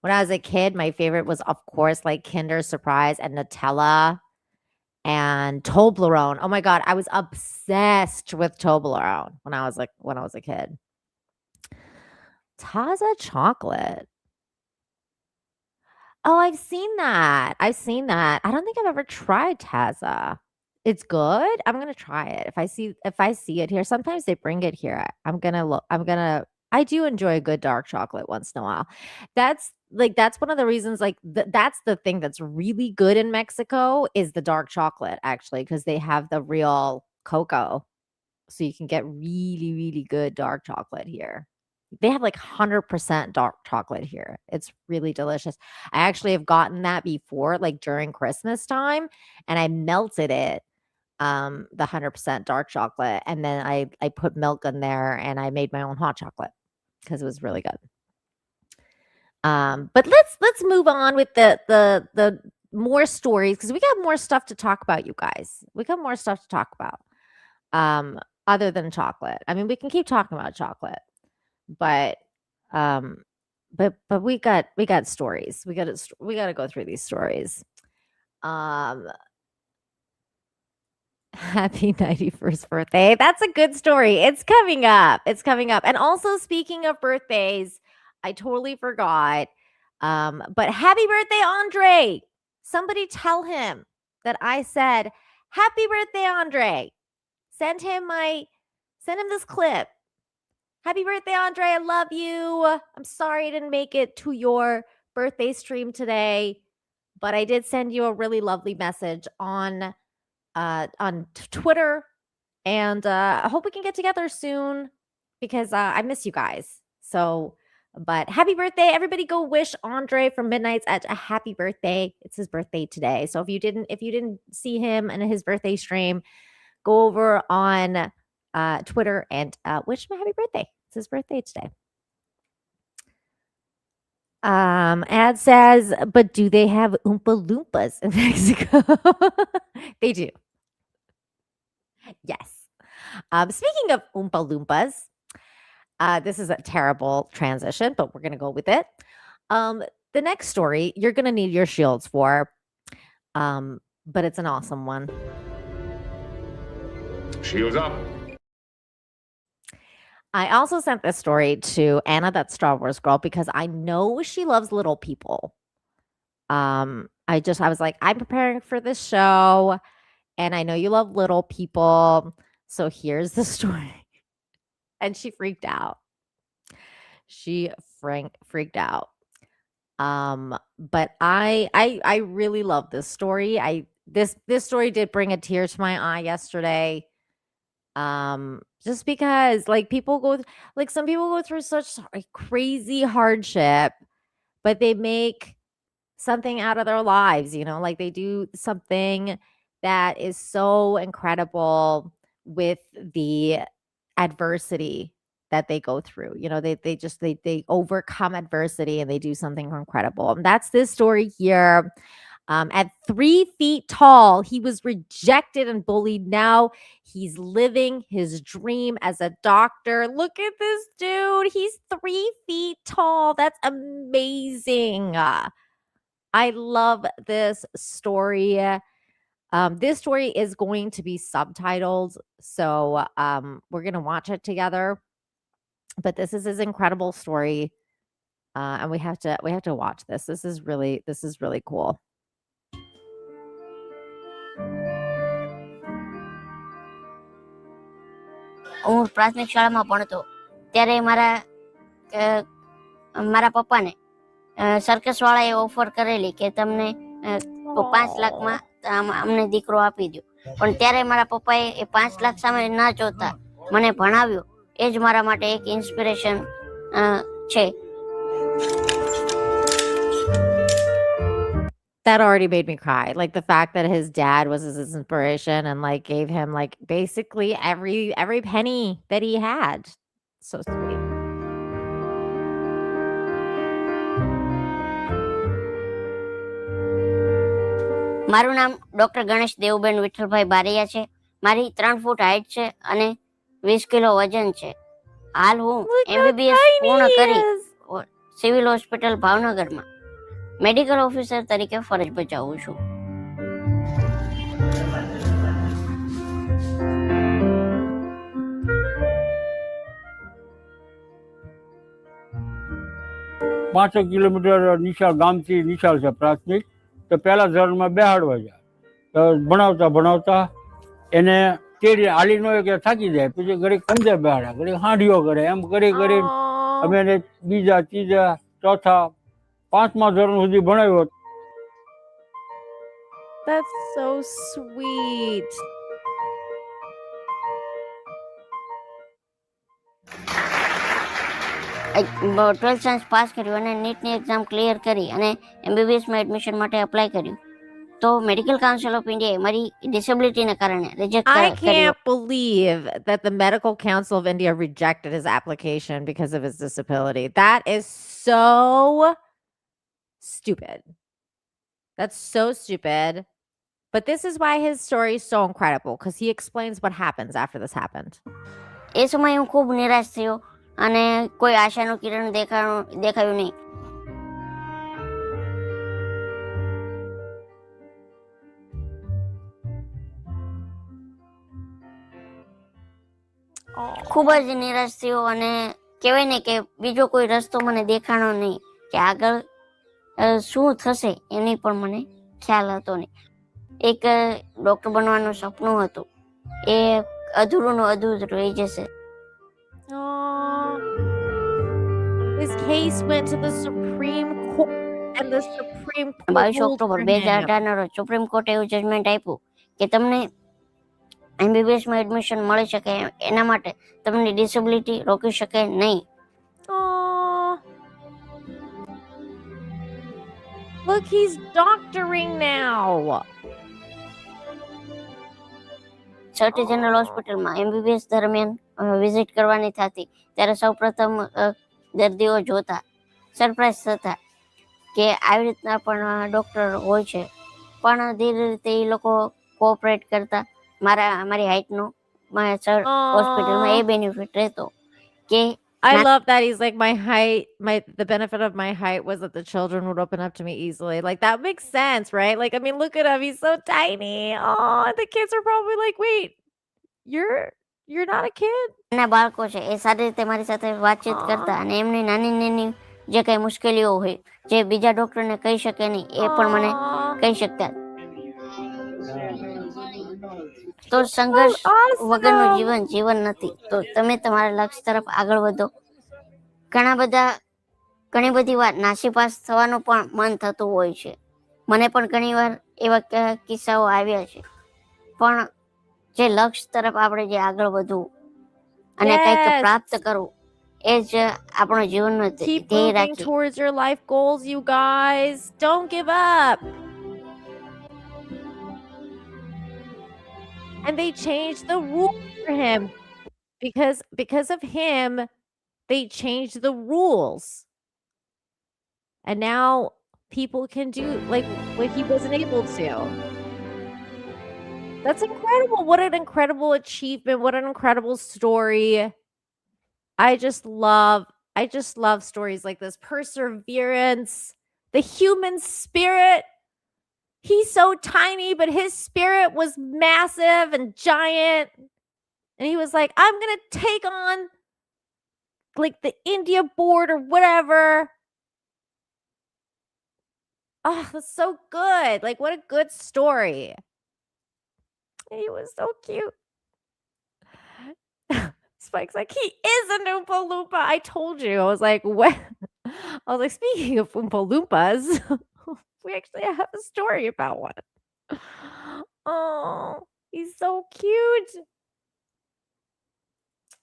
When I was a kid, my favorite was, of course, like Kinder Surprise and Nutella and Toblerone. Oh my God, I was obsessed with Toblerone when I was a kid. Taza chocolate. Oh, I've seen that. I don't think I've ever tried Taza. It's good. I'm gonna try it if I see it here. Sometimes they bring it here. I do enjoy a good dark chocolate once in a while. That's one of the reasons, like, that's the thing that's really good in Mexico is the dark chocolate, actually, because they have the real cocoa. So you can get really, really good dark chocolate here. They have like 100% dark chocolate here. It's really delicious. I actually have gotten that before, like during Christmas time, and I melted it, the 100% dark chocolate, and then I put milk in there and I made my own hot chocolate because it was really good. But let's move on with the more stories because we got more stuff to talk about, you guys. We got more stuff to talk about. other than chocolate. I mean, we can keep talking about chocolate, but we got stories. We got to go through these stories. Happy 91st birthday. That's a good story. It's coming up. And also, speaking of birthdays, I totally forgot. But happy birthday, Andre. Somebody tell him that I said, happy birthday, Andre. Send him this clip. Happy birthday, Andre. I love you. I'm sorry I didn't make it to your birthday stream today, but I did send you a really lovely message on Twitter, and I hope we can get together soon because I miss you guys. So, but happy birthday, everybody! Go wish Andre from Midnight's Edge a happy birthday. It's his birthday today. So if you didn't see him in his birthday stream, go over on Twitter and wish him a happy birthday. It's his birthday today. Ad says, but do they have Oompa Loompas in Mexico? They do. Yes. Speaking of Oompa Loompas, this is a terrible transition, but we're going to go with it. The next story, you're going to need your shields for, but it's an awesome one. Shields up. I also sent this story to Anna, that Star Wars girl, because I know she loves little people. I was like, I'm preparing for this show, and I know you love little people, so here's the story. And she freaked out. She freaked out. But I really love this story. This story did bring a tear to my eye yesterday. Just because some people go through such a crazy hardship, but they make something out of their lives, like they do something that is so incredible with the adversity that they go through. They overcome adversity and they do something incredible. And that's this story here. At 3 feet tall, he was rejected and bullied. Now he's living his dream as a doctor. Look at this dude. He's 3 feet tall. That's amazing. I love this story. This story is going to be subtitled, so we're going to watch it together. But this is his incredible story, and we have to watch this. This is really cool. હું પ્રાથમિક શાળામાં ભણતો ત્યારે મારા પપ્પાને circus વાળાએ offer કરેલી કે તમને 5 લાખમાં અમને દીકરો આપી દો, પણ ત્યારે મારા પપ્પાએ એ 5 લાખ સામે ના જોતા મને ભણાવ્યો. એ જ મારા માટે એક ઇન્સ્પિરેશન છે. That already made me cry. Like the fact that his dad was his inspiration and gave him basically every penny that he had. So sweet. મારું નામ ડોક્ટર ગણેશ દેવબેન વિઠ્ઠલભાઈ બારૈયા છે. મારી 3 ફૂટ હાઈટ છે અને 20 કિલો વજન છે. હાલ હું MBBS પૂર્ણ કરી સિવિલ હોસ્પિટલ ભાવનગરમાં મેડિકલ ઓફિસર તરીકે ફરજ બજાવું છું. પાંચસો કિલોમીટર નિશાળ ગામથી નિશાળ છે પ્રાથમિક. તો પહેલા ધોરણમાં બેહાડવા જાય તો ભણાવતા એને તેડી હાલી ન હોય કે થાકી જાય, પછી ઘડીક અંદર બેહાડ્યા, ઘડીક હાંડીઓ કરે, એમ કરી અમે એને બીજા ત્રીજા ચોથા 5મા ધોરણ સુધી ભણાવ્યો. That's so sweet. I 12th science pass કર્યું અને નીટની એક્ઝામ ક્લિયર કરી અને MBBSમાં એડમિશન માટે અપ્લાય કર્યું. તો મેડિકલ કાઉન્સિલ ઓફ ઇન્ડિયાએ મારી ડિસેબિલિટીના કારણે રિજેક્ટ I કર્યો. can't believe that the Medical Council of India rejected his application because of his disability. That is so stupid. That's so stupid. But this is why his story is so incredible, because he explains what happens after this happened. એ સમયે હું ખૂબ નિરાશ થયો અને કોઈ આશાનું કિરણ દેખાયું નહીં. ખૂબ જ નિરાશ થયો અને કહેવાય ને કે બીજો કોઈ રસ્તો મને દેખાણો નહીં કે આગળ શું થશે એની પણ મને ખ્યાલ હતો નહીં. એક ડોક્ટર બનવાનું સપનું હતું એ અધૂરું રહી જશે. His case went to the Supreme Court and the Supreme Court 22 ruled October for 2018 him. ના રોજ સુપ્રીમ કોર્ટે એવું જજમેન્ટ આપ્યું કે તમને MBBS માં એડમિશન મળી શકે એના માટે તમને ડિસેબિલિટી રોકી શકે નહીં. Look, he's doctoring now. સર્ટી જનરલ હોસ્પિટલમાં MBBS દરમિયાન વિઝિટ કરવાની થતી ત્યારે સૌપ્રથમ દર્દીઓ જોતા સરપ્રાઈઝ થતા કે આવી રીતના પણ ડોક્ટર હોય છે. પણ ધીરે રીતે એ લોકો કોઓપરેટ કરતા. મારી હાઈટનો હોસ્પિટલમાં એ બેનિફિટ રહેતો કે I love that he's like, my height, the benefit of my height was that the children would open up to me easily. Like, that makes sense, right? Like, I mean, look at him, he's so tiny. Oh, the kids are probably like, wait, you're not a kid. નાના બાળકો છે એ સારી રીતે મારી સાથે વાતચીત કરતા અને એમની નાની નાની જે કઈ મુશ્કેલીઓ હોય જે બીજા ડોક્ટરને કહી શકે નહીં એ પણ મને કહી શકતા. તો સંઘર્ષ વગરનું જીવન નથી. તો તમે તમારા લક્ષ્ય તરફ આગળ વધો. ઘણી બધી વાર નાસીપાસ થવાનું પણ મન થતું હોય છે. મને પણ ઘણીવાર એવા કિસ્સાઓ આવ્યા છે. પણ જે લક્ષ્ય તરફ આપણે જે આગળ વધવું અને કંઈક પ્રાપ્ત કરવું એ જ આપણો જીવનનો Keep ધ્યેય moving રાખીએ. towards your life goals, you guys. Don't give up. And they changed the rules for him because of him. They changed the rules, and now people can do like what he wasn't able to. That's incredible. What an incredible achievement. What an incredible story. I just love stories like this. Perseverance, the human spirit. He's so tiny, but his spirit was massive and giant. And he was like, I'm going to take on like the India board or whatever. Oh, that's so good. Like, what a good story. He was so cute. Spike's like, he is an Oompa Loompa. I told you. I was like, what? I was like, speaking of Oompa Loompas, we actually have a story about one. Oh, he's so cute.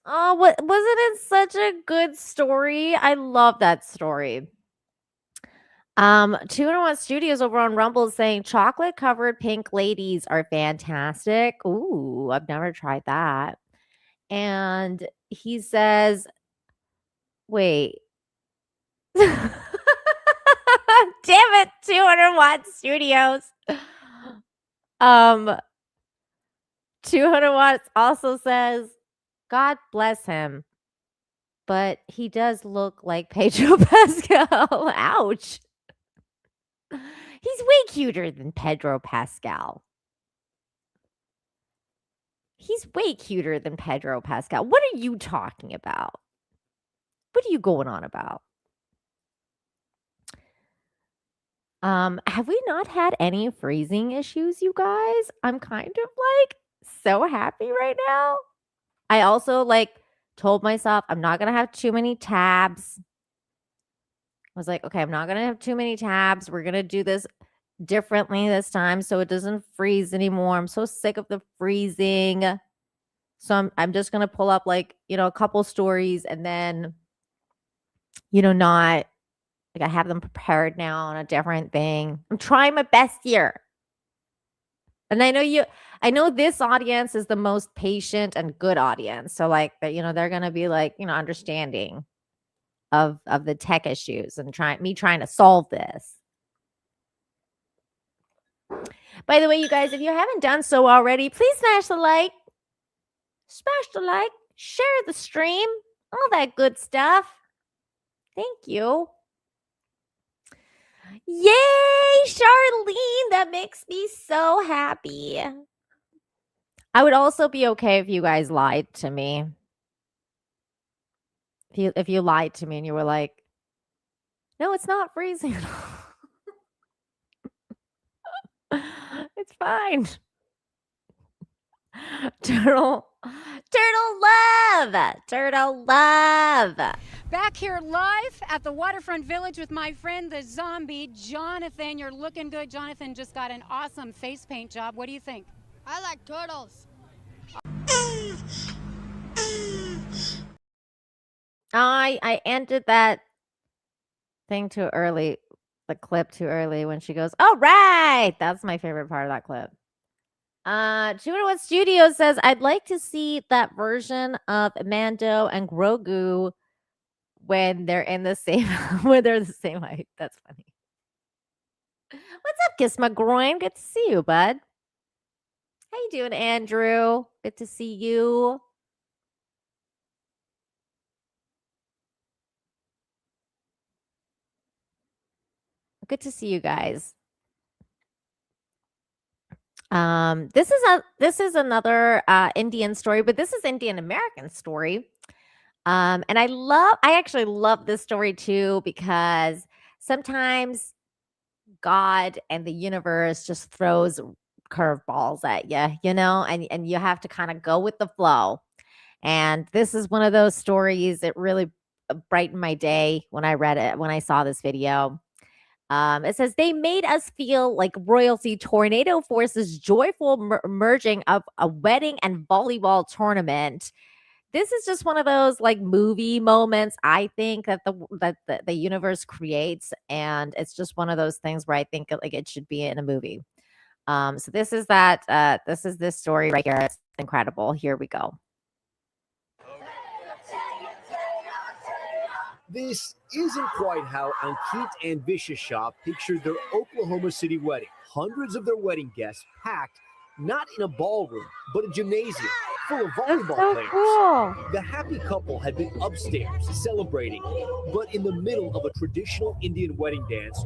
Oh, wasn't it such a good story? I love that story. 2-in-1 Studios over on Rumble is saying chocolate covered pink ladies are fantastic. Ooh, I've never tried that. And he says, wait. Damn it, 200-watt Studios. 200 watts also says, God bless him, but he does look like Pedro Pascal. Ouch. He's way cuter than Pedro Pascal. He's way cuter than Pedro Pascal. What are you talking about? What are you going on about? Have we not had any freezing issues, you guys? I'm kind of like so happy right now. I also like told myself I'm not going to have too many tabs. I was like, okay, I'm not going to have too many tabs. We're going to do this differently this time so it doesn't freeze anymore. I'm so sick of the freezing. So I'm just going to pull up like, a couple stories and then, not like I have them prepared now on a different thing. I'm trying my best here. And I know this audience is the most patient and good audience. So like, they're going to be like, understanding of the tech issues and trying to solve this. By the way, you guys, if you haven't done so already, please smash the like, share the stream, all that good stuff. Thank you. Yay, Charlene. That makes me so happy. I would also be okay if you guys lied to me. If you lied to me and you were like, no, it's not freezing. It's fine. Turtle love. Back here live at the Waterfront Village with my friend, the zombie, Jonathan. You're looking good. Jonathan just got an awesome face paint job. What do you think? I like turtles. I ended that thing too early, the clip too early when she goes, all right. That's my favorite part of that clip. 201 Studios says, I'd like to see that version of Mando and Grogu when they're in the same, when they're the same height. That's funny. What's up, Kiss My Groin? Good to see you, bud. How you doing, Andrew? Good to see you. Good to see you guys. This is another Indian story, but this is Indian American story. And I actually love this story too, because sometimes God and the universe just throws curveballs at you, you know, and you have to kind of go with the flow. And this is one of those stories that really brightened my day when I read it, when I saw this video. It says, they made us feel like royalty. Tornado forces joyful merging of a wedding and volleyball tournament. This is just one of those like movie moments, I think, that the universe creates, and it's just one of those things where I think like it should be in a movie. So this is this story right here. It's incredible. Here we go. This isn't quite how Ankit and Vish's shop pictured their Oklahoma City wedding. Hundreds of their wedding guests packed, not in a ballroom, but a gymnasium full of volleyball players. Cool. The happy couple had been upstairs celebrating, but in the middle of a traditional Indian wedding dance,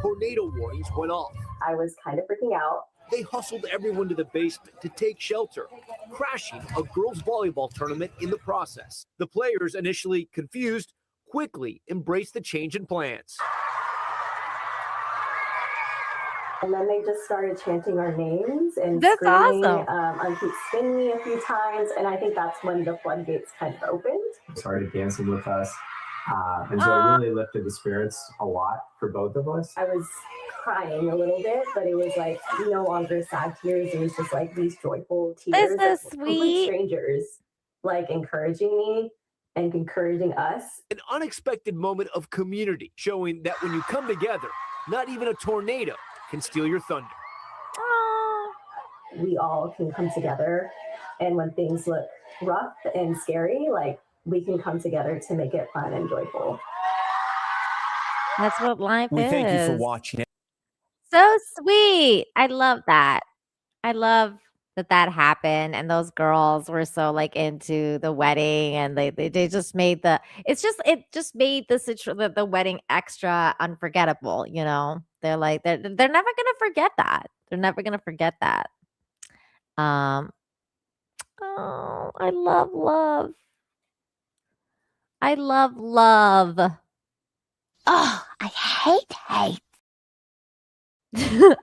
tornado warnings went off. I was kind of freaking out. They hustled everyone to the basement to take shelter, crashing a girls' volleyball tournament in the process. The players, initially confused, quickly embraced the change in plans. And then they just started chanting our names and That's screaming, awesome. keep spinning me a few times. And I think that's when the floodgates kind of opened. Started dancing with us. And so it really lifted the spirits a lot for both of us. I was crying a little bit, but it was like no longer sad tears. It was just like these joyful tears. That's so of complete sweet. Strangers like encouraging me and encouraging us. An unexpected moment of community, showing that when you come together, not even a tornado can steal your thunder. We all can come together, and when things look rough and scary, like we can come together to make it fun and joyful. That's what life We is. thank you for watching. So sweet. I love that. I love that happened, and those girls were so like into the wedding, and they just made it just made the wedding extra unforgettable. You know, they're like they're never gonna forget that. They're never gonna forget that. Oh, I love love. I love love. Oh, I hate hate.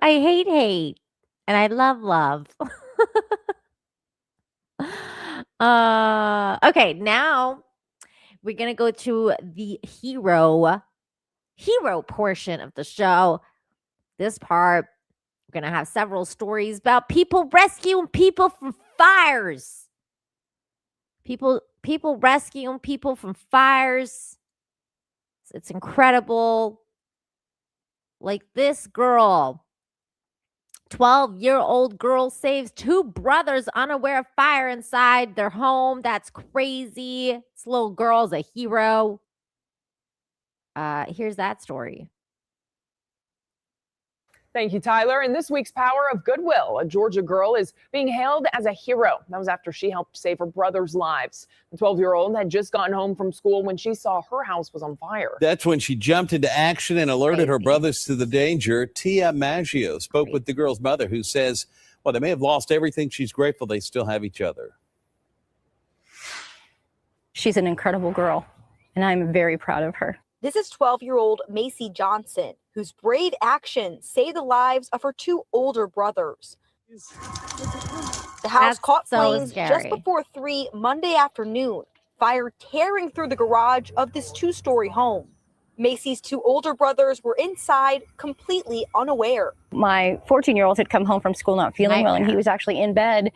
I hate hate, and I love love. Okay, now we're gonna go to the hero portion of the show. This part, we're gonna have several stories about people rescuing people from fires. People rescuing people from fires. It's incredible. Like this girl, 12-year-old girl saves two brothers unaware of fire inside their home. That's crazy. This little girl's a hero. Here's that story. Thank you, Tyler. In this week's Power of Goodwill, a Georgia girl is being hailed as a hero. That was after she helped save her brother's lives. The 12-year-old had just gotten home from school when she saw her house was on fire. That's when she jumped into action and alerted her brothers to the danger. Tia Maggio spoke with the girl's mother, who says, well, they may have lost everything. She's grateful they still have each other. She's an incredible girl, and I'm very proud of her. This is 12-year-old Macy Johnson, whose brave action saved the lives of her two older brothers. The house caught flames just before 3 Monday afternoon, fire tearing through the garage of this two-story home. Macy's two older brothers were inside, completely unaware. My 14-year-old had come home from school not feeling well, and he was actually in bed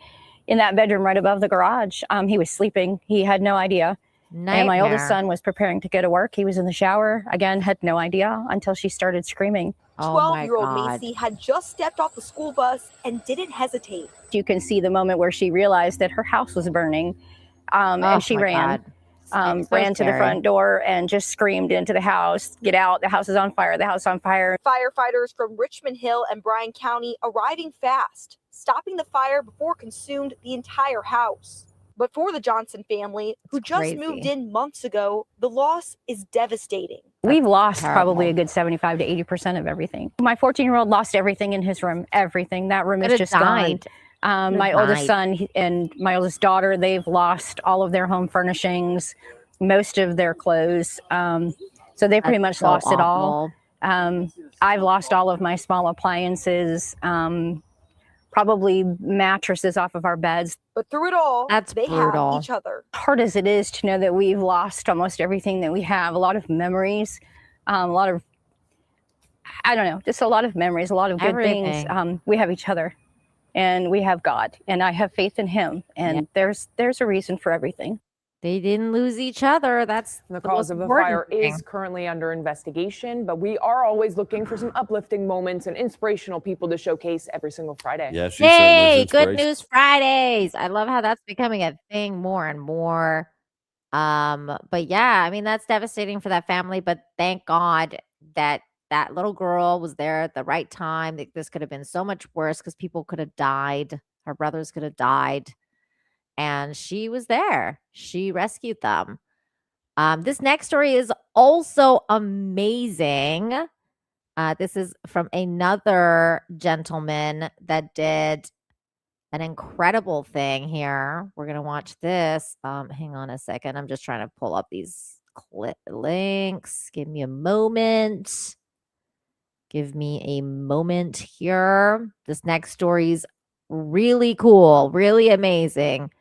in that bedroom right above the garage. He was sleeping. He had no idea. And my oldest son was preparing to go to work. He was in the shower, again, had no idea until she started screaming. 12-year-old Macy had just stepped off the school bus and didn't hesitate. You can see the moment where she realized that her house was burning, and she ran. Ran to the front door and just screamed into the house, "Get out, the house is on fire, the house is on fire." Firefighters from Richmond Hill and Bryan County arriving fast, stopping the fire before it consumed the entire house. But for the Johnson family, who just moved in months ago, the loss is devastating. We've lost probably a good 75 to 80% of everything. My 14-year-old lost everything in his room, everything. That room is just gone. My oldest son and my oldest daughter, they've lost all of their home furnishings, most of their clothes. So they pretty much lost it all. I've lost all of my small appliances, probably mattresses off of our beds. But through it all, they have each other. Hard as it is to know that we've lost almost everything that we have, a lot of memories, a lot of, I don't know, just a lot of memories, a lot of good things. We have each other. And we have God, and I have faith in him. And there's a reason for everything. They didn't lose each other. That's the cause of the fire is currently under investigation, but we are always looking for some uplifting moments and inspirational people to showcase every single Friday. Yes, Yay, Good News Fridays. I love how that's becoming a thing more and more. But yeah, I mean, that's devastating for that family, but thank God that that little girl was there at the right time. This could have been so much worse because people could have died. Her brothers could have died. And she was there. She rescued them. This next story is also amazing. This is from another gentleman that did an incredible thing here. We're going to watch this. Hang on a second. I'm just trying to pull up these links. Give me a moment. Give me a moment here. This next story is really cool, really amazing.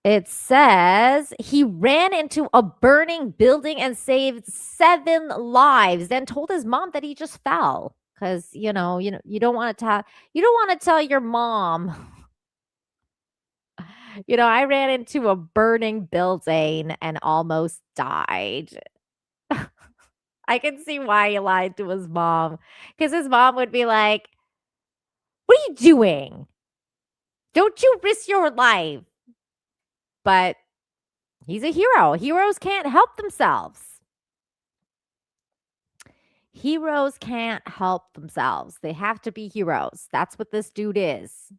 It says he ran into a burning building and saved 7 lives, then told his mom that he just fell. Because you don't want to tell your mom. I ran into a burning building and almost died. I can see why he lied to his mom. Because his mom would be like, "What are you doing? Don't you risk your life?" But he's a hero. Heroes can't help themselves. Heroes can't help themselves. They have to be heroes. That's what this dude is.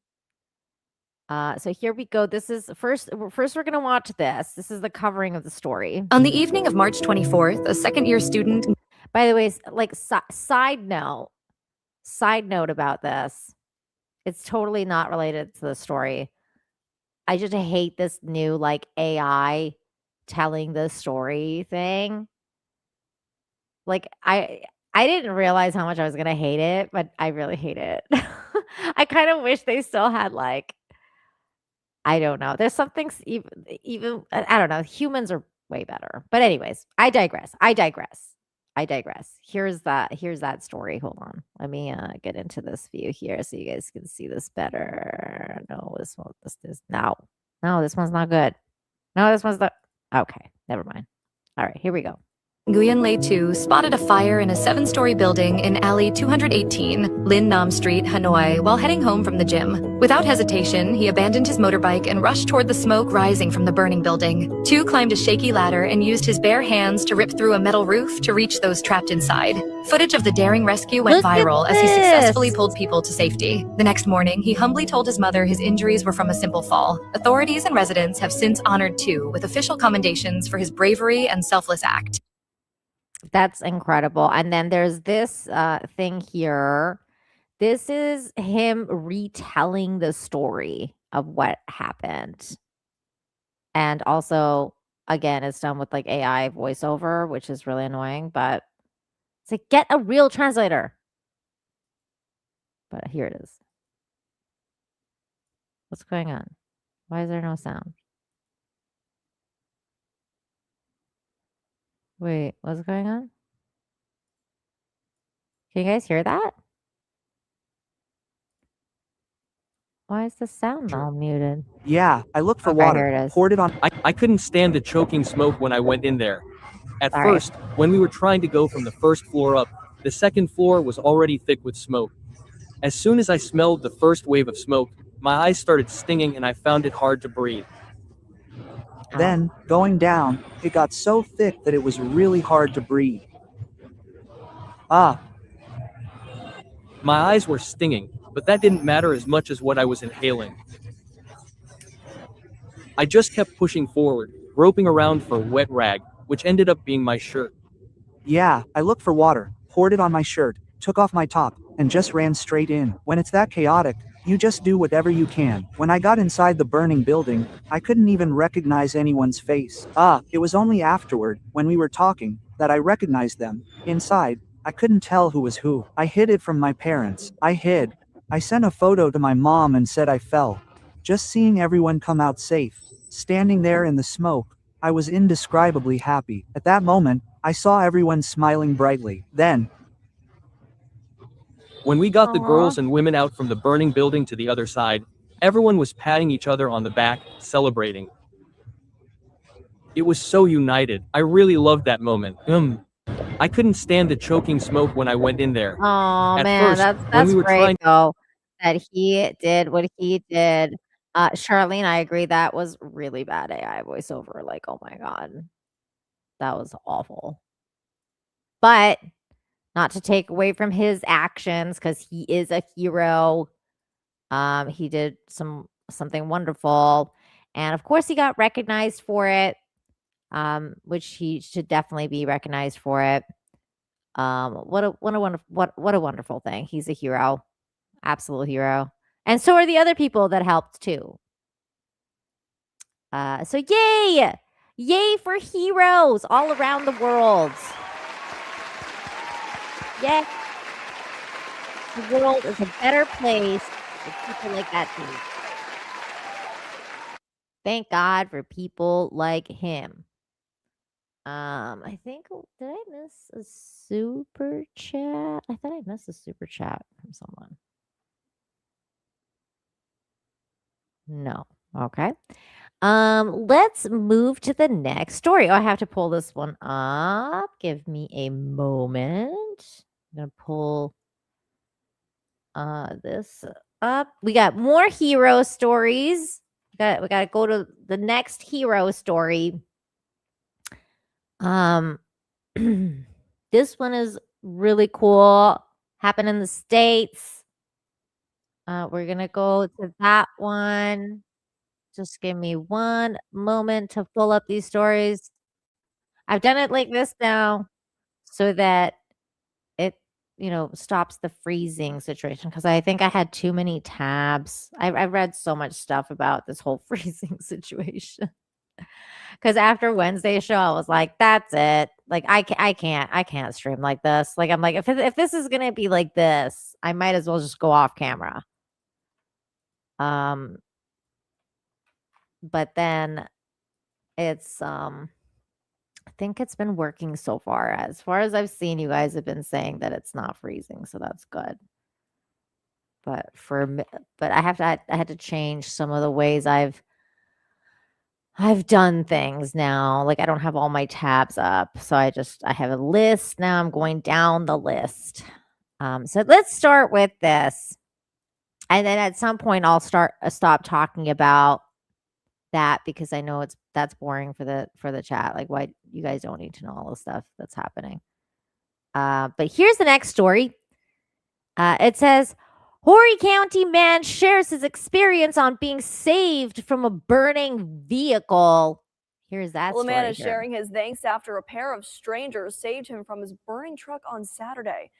So here we go. This is first we're going to watch this. This is the covering of the story. On the evening of March 24th, a second-year student... By the way, like side note about this. It's totally not related to the story. I just hate this new AI telling the story thing. Like I didn't realize how much I was going to hate it, but I really hate it. I kind of wish they still had I don't know. There's some things even I don't know. Humans are way better. But anyways, I digress. Here's that story. Hold on. Let me get into this view here so you guys can see this better. No, this one's not good. No, this one's not. Okay, never mind. All right, here we go. Nguyen Le Tu spotted a fire in a 7-story building in alley 218, Linh Nam Street, Hanoi, while heading home from the gym. Without hesitation, he abandoned his motorbike and rushed toward the smoke rising from the burning building. Tu climbed a shaky ladder and used his bare hands to rip through a metal roof to reach those trapped inside. Footage of the daring rescue went viral as he successfully pulled people to safety. The next morning, he humbly told his mother his injuries were from a simple fall. Authorities and residents have since honored Tu with official commendations for his bravery and selfless act. That's incredible. And then there's this thing here. This is him retelling the story of what happened. And also, again, it's done with like AI voiceover, which is really annoying, but it's like, get a real translator. But here it is. What's going on? Why is there no sound? Wait, what's going on? Can you guys hear that? Why is the sound all muted? Yeah, I looked for Okay, water, here it is. poured it on. I couldn't stand the choking smoke when I went in there. At Sorry. first, when we were trying to go from the first floor up, the second floor was already thick with smoke. As soon as I smelled the first wave of smoke, my eyes started stinging and I found it hard to breathe. Then, going down, it got so thick that it was really hard to breathe. My eyes were stinging, but that didn't matter as much as what I was inhaling. I just kept pushing forward, groping around for a wet rag, which ended up being my shirt. Yeah, I looked for water, poured it on my shirt, took off my top, and just ran straight in. When it's that chaotic, you just do whatever you can. When I got inside the burning building, I couldn't even recognize anyone's face. It was only afterward, when we were talking, that I recognized them. Inside, I couldn't tell who was who. I hid it from my parents. I hid. I sent a photo to my mom and said I fell. Just seeing everyone come out safe, standing there in the smoke, I was indescribably happy. At that moment, I saw everyone smiling brightly. Then, when we got the girls and women out from the burning building to the other side, everyone was patting each other on the back, celebrating. It was so united. I really loved that moment. I couldn't stand the choking smoke when I went in there. Oh At man, first, that's when we were great trying though that he did what he did. Charlene, I agree that was really bad AI voiceover. Like, oh my god, that was awful. But not to take away from his actions, because he is a hero. He did something wonderful, and of course he got recognized for it. Which he should definitely be recognized for it. What a wonderful thing. He's a hero, absolute hero, and so are the other people that helped too. So yay for heroes all around the world. Yay. The world is a better place with people like that too. Thank God for people like him. I think, did I miss a super chat? I thought I missed a super chat from someone. No. Okay. Let's move to the next story. Oh, I have to pull this one up. Give me a moment. I'm gonna pull this up. We got more hero stories. We gotta go to the next hero story. This one is really cool. Happened in the States. We're gonna go to that one. Just give me one moment to pull up these stories. I've done it like this now so that it, stops the freezing situation, because I think I had too many tabs. I read so much stuff about this whole freezing situation. Because after Wednesday's show, I was like, that's it. Like, I can't stream like this. Like, I'm like, if this is gonna be like this, I might as well just go off camera. But then it's I think it's been working so far. As far as I've seen, you guys have been saying that it's not freezing, so that's good. But I had to change some of the ways I've I've done things now. Like I don't have all my tabs up. So I have a list. Now I'm going down the list. So let's start with this. And then at some point I'll stop talking about that because I know that's boring for the chat. Like why you guys don't need to know all the stuff that's happening. But here's the next story. It says Horry County man shares his experience on being saved from a burning vehicle. Here's that Well, the story man is here. sharing his thanks after a pair of strangers saved him from his burning truck on Saturday.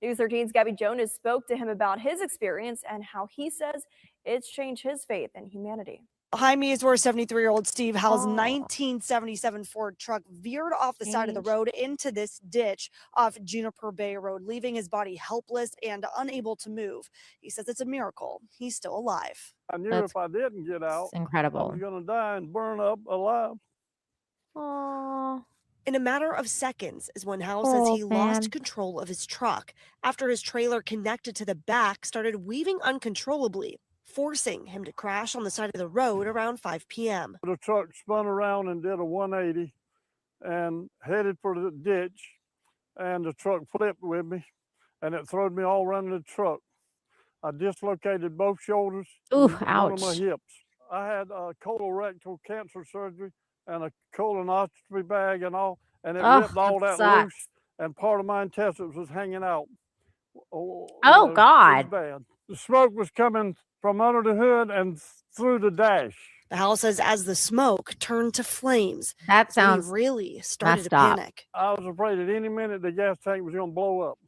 News 13's Gabby Jonas spoke to him about his experience and how he says it's changed his faith in humanity. Behind me is where 73-year-old Steve Howell's 1977 Ford truck veered off the side of the road into this ditch off Juniper Bay Road, leaving his body helpless and unable to move. He says it's a miracle he's still alive. I knew if I didn't get out, incredible. I was going to die and burn up alive. Aww. In a matter of seconds is when Howell says he lost control of his truck after his trailer connected to the back started weaving uncontrollably, forcing him to crash on the side of the road around 5 p.m. The truck spun around and did a 180 and headed for the ditch, and the truck flipped with me, and it threw me all around the truck. I dislocated both shoulders, Ooh, one ouch. of my hips. I had a colorectal cancer surgery and a colonoscopy bag and all, and it ripped all that loose, and part of my intestines was hanging out. Oh, it was God. bad. The smoke was coming from under the hood and through the dash. The Howell says as the smoke turned to flames, that sounds he really started to up. panic. I was afraid at any minute the gas tank was going to blow up.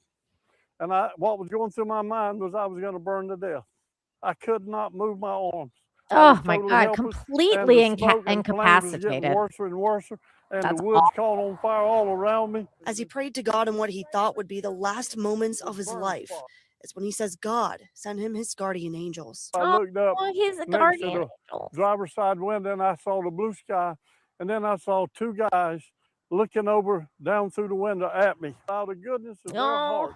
And what was going through my mind was I was going to burn to death. I could not move my arms. Oh my God, completely incapacitated. Worse and worse, and That's the woods caught on fire all around me. As he prayed to God in what he thought would be the last moments of his life, it's when he says God sent him his guardian angels. I looked up he's a next guardian to the driver's side window, and I saw the blue sky, and then I saw two guys looking over down through the window at me. Out of the goodness of their heart,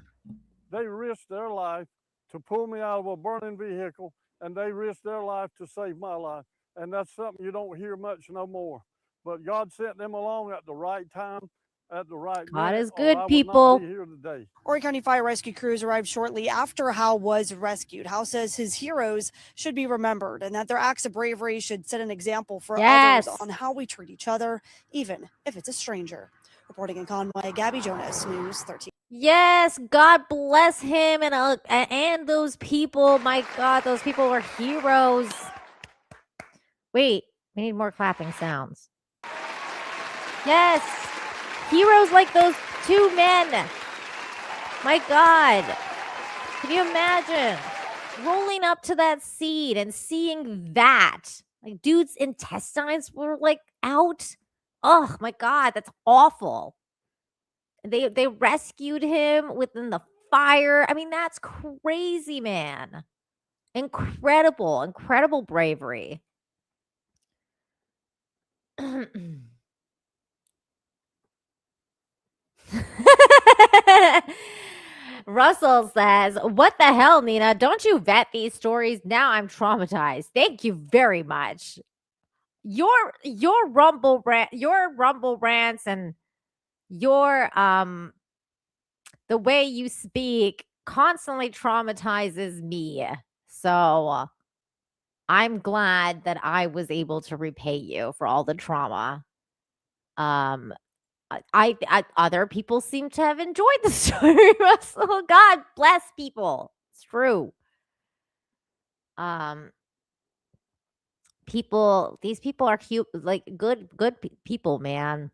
they risked their life to pull me out of a burning vehicle, and they risked their life to save my life. And that's something you don't hear much no more. But God sent them along at the right time, at the right God minute, is good, or I would people. not be here today. Horry County Fire Rescue crews arrived shortly after Howell was rescued. Howell says his heroes should be remembered and that their acts of bravery should set an example for others on how we treat each other, even if it's a stranger. Reporting in Conway, Gabby Jonas, News 13. Yes, God bless him and those people. My God, those people were heroes. Wait, we need more clapping sounds. Yes, heroes like those two men. My God, can you imagine rolling up to that scene and seeing that? Like, dude's intestines were like out. Oh my God, that's awful. They rescued him within the fire. I mean, that's crazy, man. Incredible bravery. Russell says, "What the hell, Nina? Don't you vet these stories? Now I'm traumatized. Thank you very much. Your rumble rants and your the way you speak constantly traumatizes me. So I'm glad that I was able to repay you for all the trauma. I other people seem to have enjoyed the story, Russell. God bless people. It's true. These people are cute, like good people, man.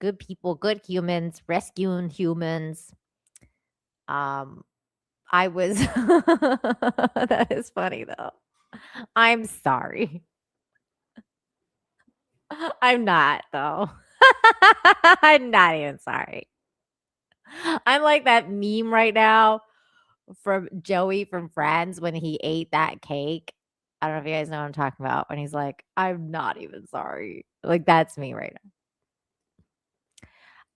Good people, good humans, rescuing humans. I was that is funny though. I'm sorry. I'm not though. I'm not even sorry. I'm like that meme right now from Joey from Friends when he ate that cake. I don't know if you guys know what I'm talking about. When he's like, I'm not even sorry. Like, that's me right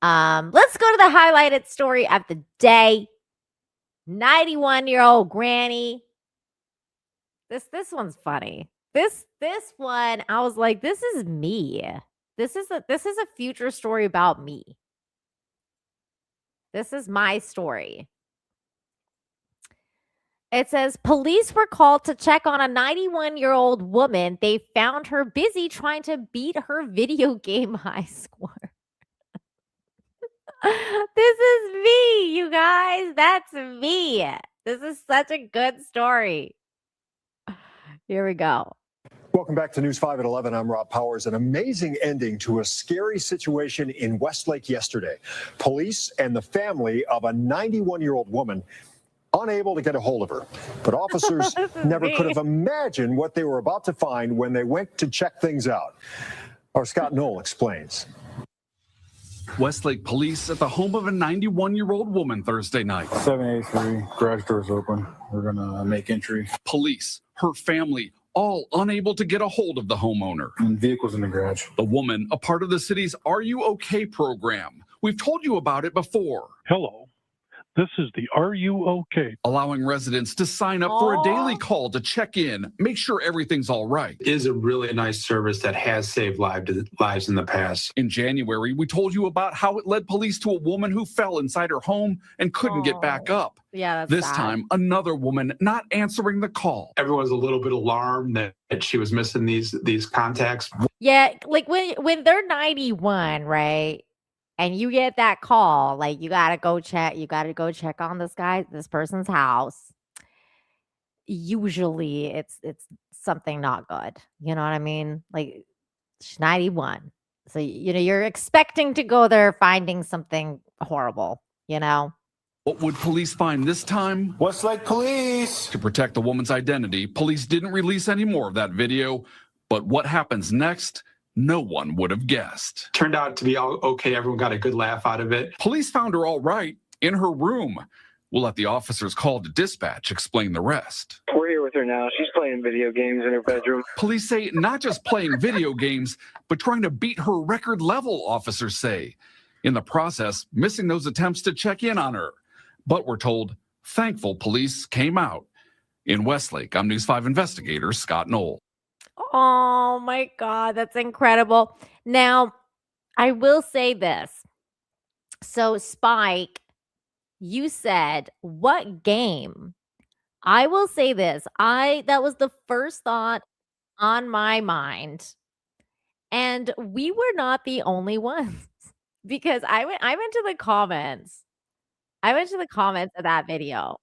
now. Let's go to the highlighted story of the day. 91-year-old granny. This one's funny. This one, I was like, this is me. This is a future story about me. This is my story. It says police were called to check on a 91-year-old woman. They found her busy trying to beat her video game high score. This is me, you guys. That's me. This is such a good story. Here we go. Welcome back to News 5 at 11. I'm Rob Powers. An amazing ending to a scary situation in Westlake yesterday. Police and the family of a 91-year-old woman unable to get a hold of her. But officers never could have imagined what they were about to find when they went to check things out. Our Scott Knoll explains. Westlake police at the home of a 91-year-old woman Thursday night. 783, garage doors open. We're going to make entry. Police, her family, all unable to get a hold of the homeowner. And vehicles in the garage. The woman, a part of the city's Are You OK program. We've told you about it before. Hello. This is the Are You OK? Allowing residents to sign up for a daily call to check in, make sure everything's all right. It is a really nice service that has saved lives in the past. In January, we told you about how it led police to a woman who fell inside her home and couldn't get back up. Yeah, that's This sad. time, another woman not answering the call. Everyone's a little bit alarmed that she was missing these contacts. Yeah, like when they're 91, right? And you get that call, like you gotta go check on this person's house. Usually it's something not good. You know what I mean? Like she's 91. So you're expecting to go there finding something horrible, you know? What would police find this time? Westlake Police! To protect the woman's identity, police didn't release any more of that video. But what happens next? No one would have guessed. Turned out to be all okay. Everyone got a good laugh out of it. Police found her all right in her room. We'll let the officers called to dispatch explain the rest. We're here with her now. She's playing video games in her bedroom. Police say not just playing video games, but trying to beat her record level, officers say. In the process, missing those attempts to check in on her. But we're told, thankful police came out. In Westlake, I'm News 5 investigator Scott Knoll. Oh my God, that's incredible. Now, I will say this. So, Spike, you said, what game? I will say this. That was the first thought on my mind. And we were not the only ones because I went to the comments. I went to the comments of that video.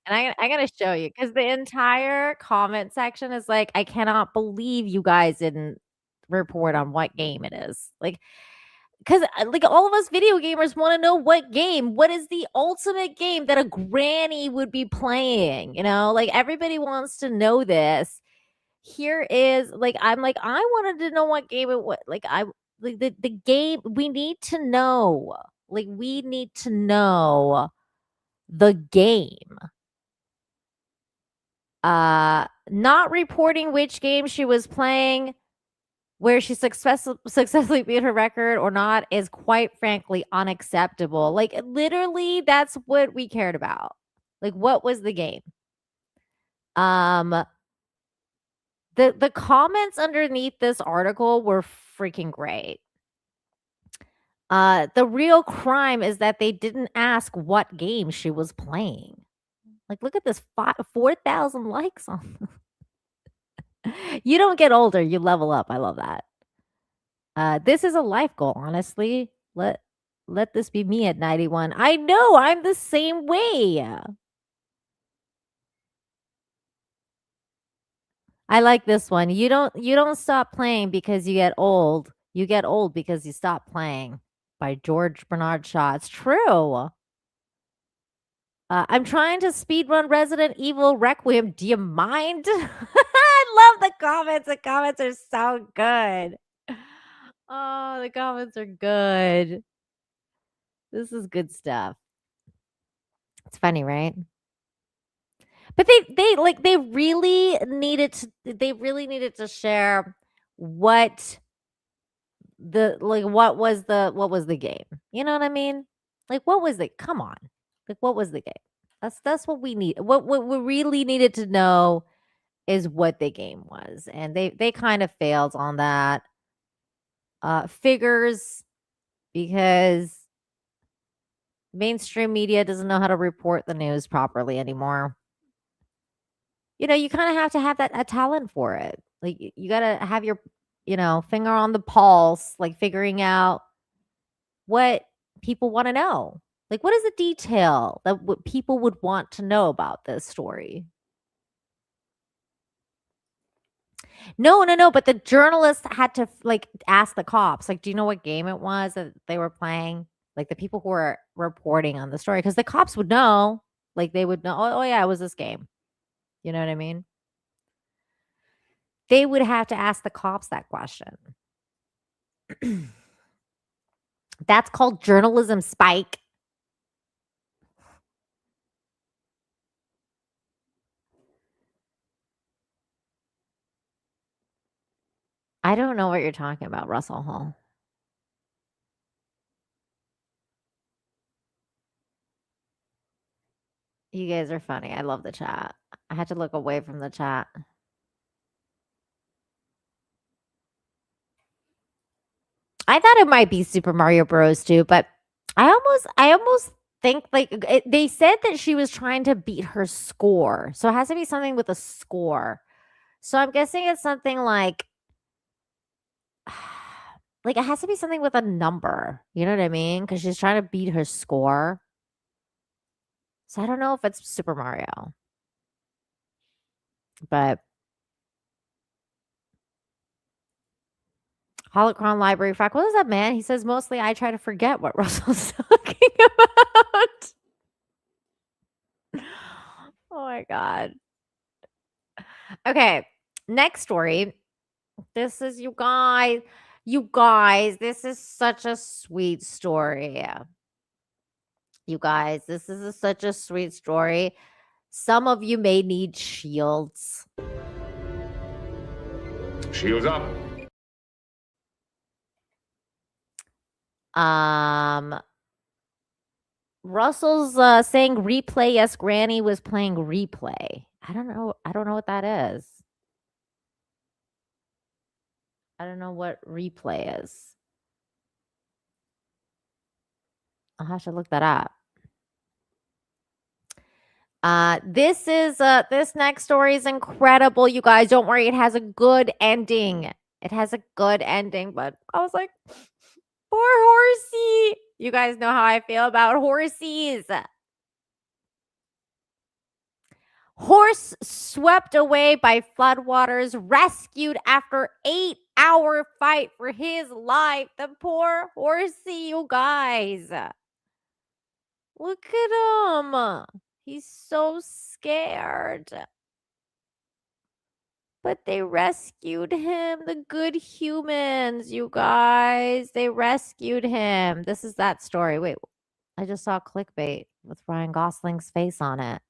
And I gotta show you because the entire comment section is like, I cannot believe you guys didn't report on what game it is. Like, because like all of us video gamers want to know what is the ultimate game that a granny would be playing, like everybody wants to know this. Here is like, I'm like, I wanted to know what game it was. Like the game, we need to know, the game. Not reporting which game she was playing, where she successfully beat her record or not, is quite frankly unacceptable. Like literally, that's what we cared about. Like, what was the game? The comments underneath this article were freaking great. The real crime is that they didn't ask what game she was playing. Like, look at this, 4,000 likes on them. You don't get older, you level up. I love that. This is a life goal, honestly. Let this be me at 91. I know, I'm the same way. I like this one. You don't stop playing because you get old. You get old because you stop playing. By George Bernard Shaw. It's true. I'm trying to speedrun Resident Evil Requiem. Do you mind? I love the comments. The comments are so good. Oh, the comments are good. This is good stuff. It's funny, right? But they really needed to share what was the game? You know what I mean? Like, what was the, come on. Like, what was the game? That's what we need. What we really needed to know is what the game was. And they kind of failed on that. Figures, because mainstream media doesn't know how to report the news properly anymore. You know, you kind of have to have a talent for it. Like, you got to have your, finger on the pulse, like figuring out what people want to know. Like, what is the detail that what people would want to know about this story? No. But the journalists had to ask the cops, like, do you know what game it was that they were playing? Like, the people who were reporting on the story, because the cops would know. Like, they would know, oh yeah, it was this game. You know what I mean? They would have to ask the cops that question. That's called journalism, Spike. I don't know what you're talking about, Russell Hall. You guys are funny. I love the chat. I had to look away from the chat. I thought it might be Super Mario Bros. Too, but I almost think they said that she was trying to beat her score. So it has to be something with a score. So I'm guessing it's something like it has to be something with a number. You know what I mean? Because she's trying to beat her score. So I don't know if it's Super Mario. But Holocron Library Fact. What is that, man? He says, mostly I try to forget what Russell's talking about. Oh my God. Okay. Next story. This is you guys, this is such a sweet story. You guys, this is such a sweet story. Some of you may need shields. Shields up. Russell's saying replay. Yes, Granny was playing replay. I don't know what that is. I don't know what replay is. I'll have to look that up. This next story is incredible, you guys. Don't worry, it has a good ending. It has a good ending, but I was like, poor horsey. You guys know how I feel about horsies. Horse swept away by floodwaters, rescued after 8-hour fight for his life. The poor horsey, you guys. Look at him. He's so scared. But they rescued him. The good humans, you guys. They rescued him. This is that story. Wait, I just saw clickbait with Ryan Gosling's face on it.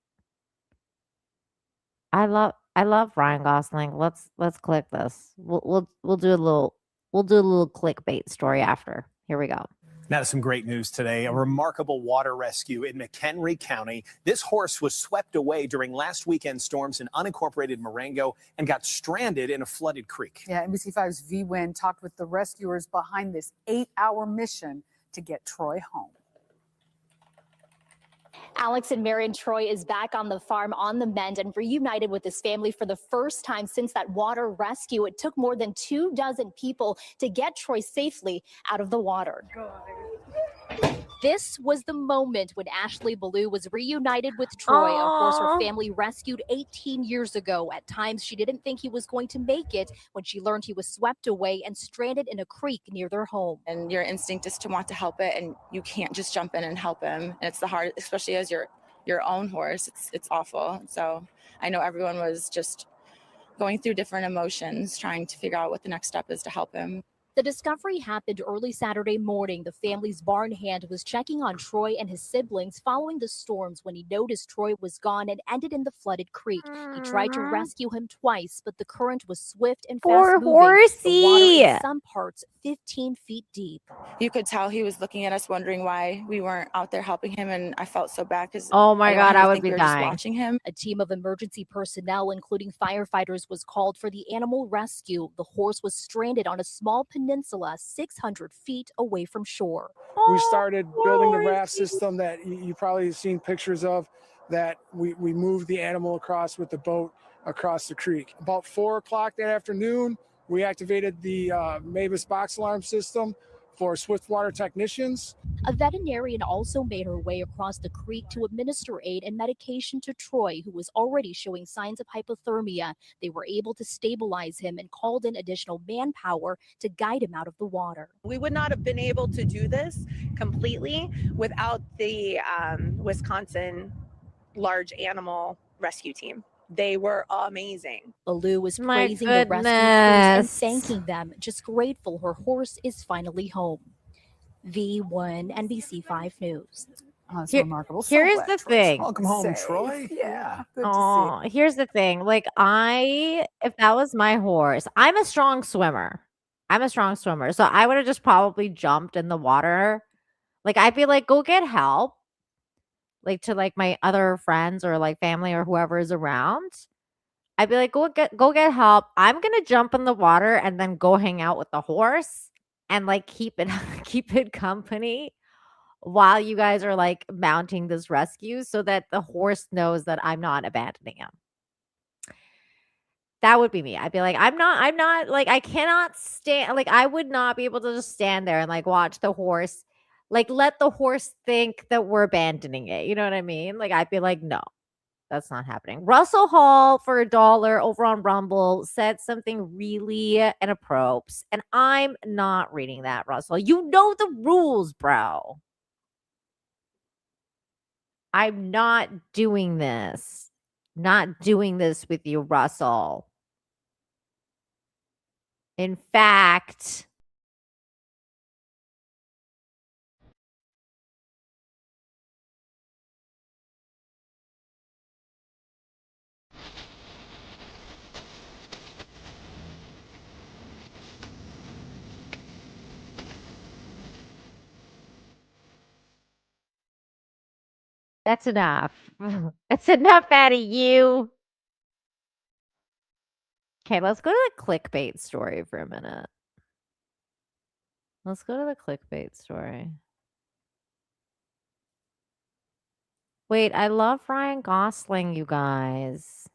I love Ryan Gosling. Let's click this. We'll do a little clickbait story after. Here we go. Now to some great news today. A remarkable water rescue in McHenry County. This horse was swept away during last weekend's storms in unincorporated Marengo and got stranded in a flooded creek. Yeah, NBC5's V Win talked with the rescuers behind this 8-hour mission to get Troy home. Alex and Marion Troy is back on the farm on the mend and reunited with his family for the first time since that water rescue. It took more than 24 people to get Troy safely out of the water. This was the moment when Ashley Ballou was reunited with Troy, a horse her family rescued 18 years ago. At times, she didn't think he was going to make it when she learned he was swept away and stranded in a creek near their home. And your instinct is to want to help it, and you can't just jump in and help him. And it's the hard, especially as your own horse. It's awful. So I know everyone was just going through different emotions, trying to figure out what the next step is to help him. The discovery happened early Saturday morning. The family's barn hand was checking on Troy and his siblings following the storms when he noticed Troy was gone and ended in the flooded creek. He tried to rescue him twice, but the current was swift and fast-moving. Poor horsey. The water in some parts 15 feet deep. You could tell he was looking at us, wondering why we weren't out there helping him, and I felt so bad because Oh my God, I would be we were just dying. watching him. A team of emergency personnel, including firefighters, was called for the animal rescue. The horse was stranded on a small peninsula 600 feet away from shore. We started building the raft system that you probably have seen pictures of, that we moved the animal across with the boat across the creek. About 4 o'clock that afternoon, we activated the Mavis box alarm system for swiftwater technicians. A veterinarian also made her way across the creek to administer aid and medication to Troy, who was already showing signs of hypothermia. They were able to stabilize him and called in additional manpower to guide him out of the water. We would not have been able to do this completely without the Wisconsin large animal rescue team. They were amazing. Baloo was My praising the rescue crews and thanking them, just grateful her horse is finally home. V1 NBC5 News. Oh, that's remarkable. So Here's glad the Troy's thing. Welcome home, safe. Troy. Yeah. Good to Oh, here's the thing. Like, if that was my horse, I'm a strong swimmer. So I would have just probably jumped in the water. Like, I'd be like, go get help. Like, to like my other friends or like family or whoever is around. I'd be like, go get help. I'm gonna jump in the water and then go hang out with the horse and like keep it company while you guys are like mounting this rescue so that the horse knows that I'm not abandoning him. That would be me. I'd be like, I'm not like, I cannot stand, like, I would not be able to just stand there and like watch the horse, like let the horse think that we're abandoning it. You know what I mean? Like, I'd be like, no, that's not happening. Russell Hall for $1 over on Rumble said something really inappropriate, and I'm not reading that, Russell. You know the rules, bro. I'm not doing this. Not doing this with you, Russell. In fact, that's enough. That's enough out of you. Okay, let's go to the clickbait story for a minute. Let's go to the clickbait story. Wait, I love Ryan Gosling, you guys.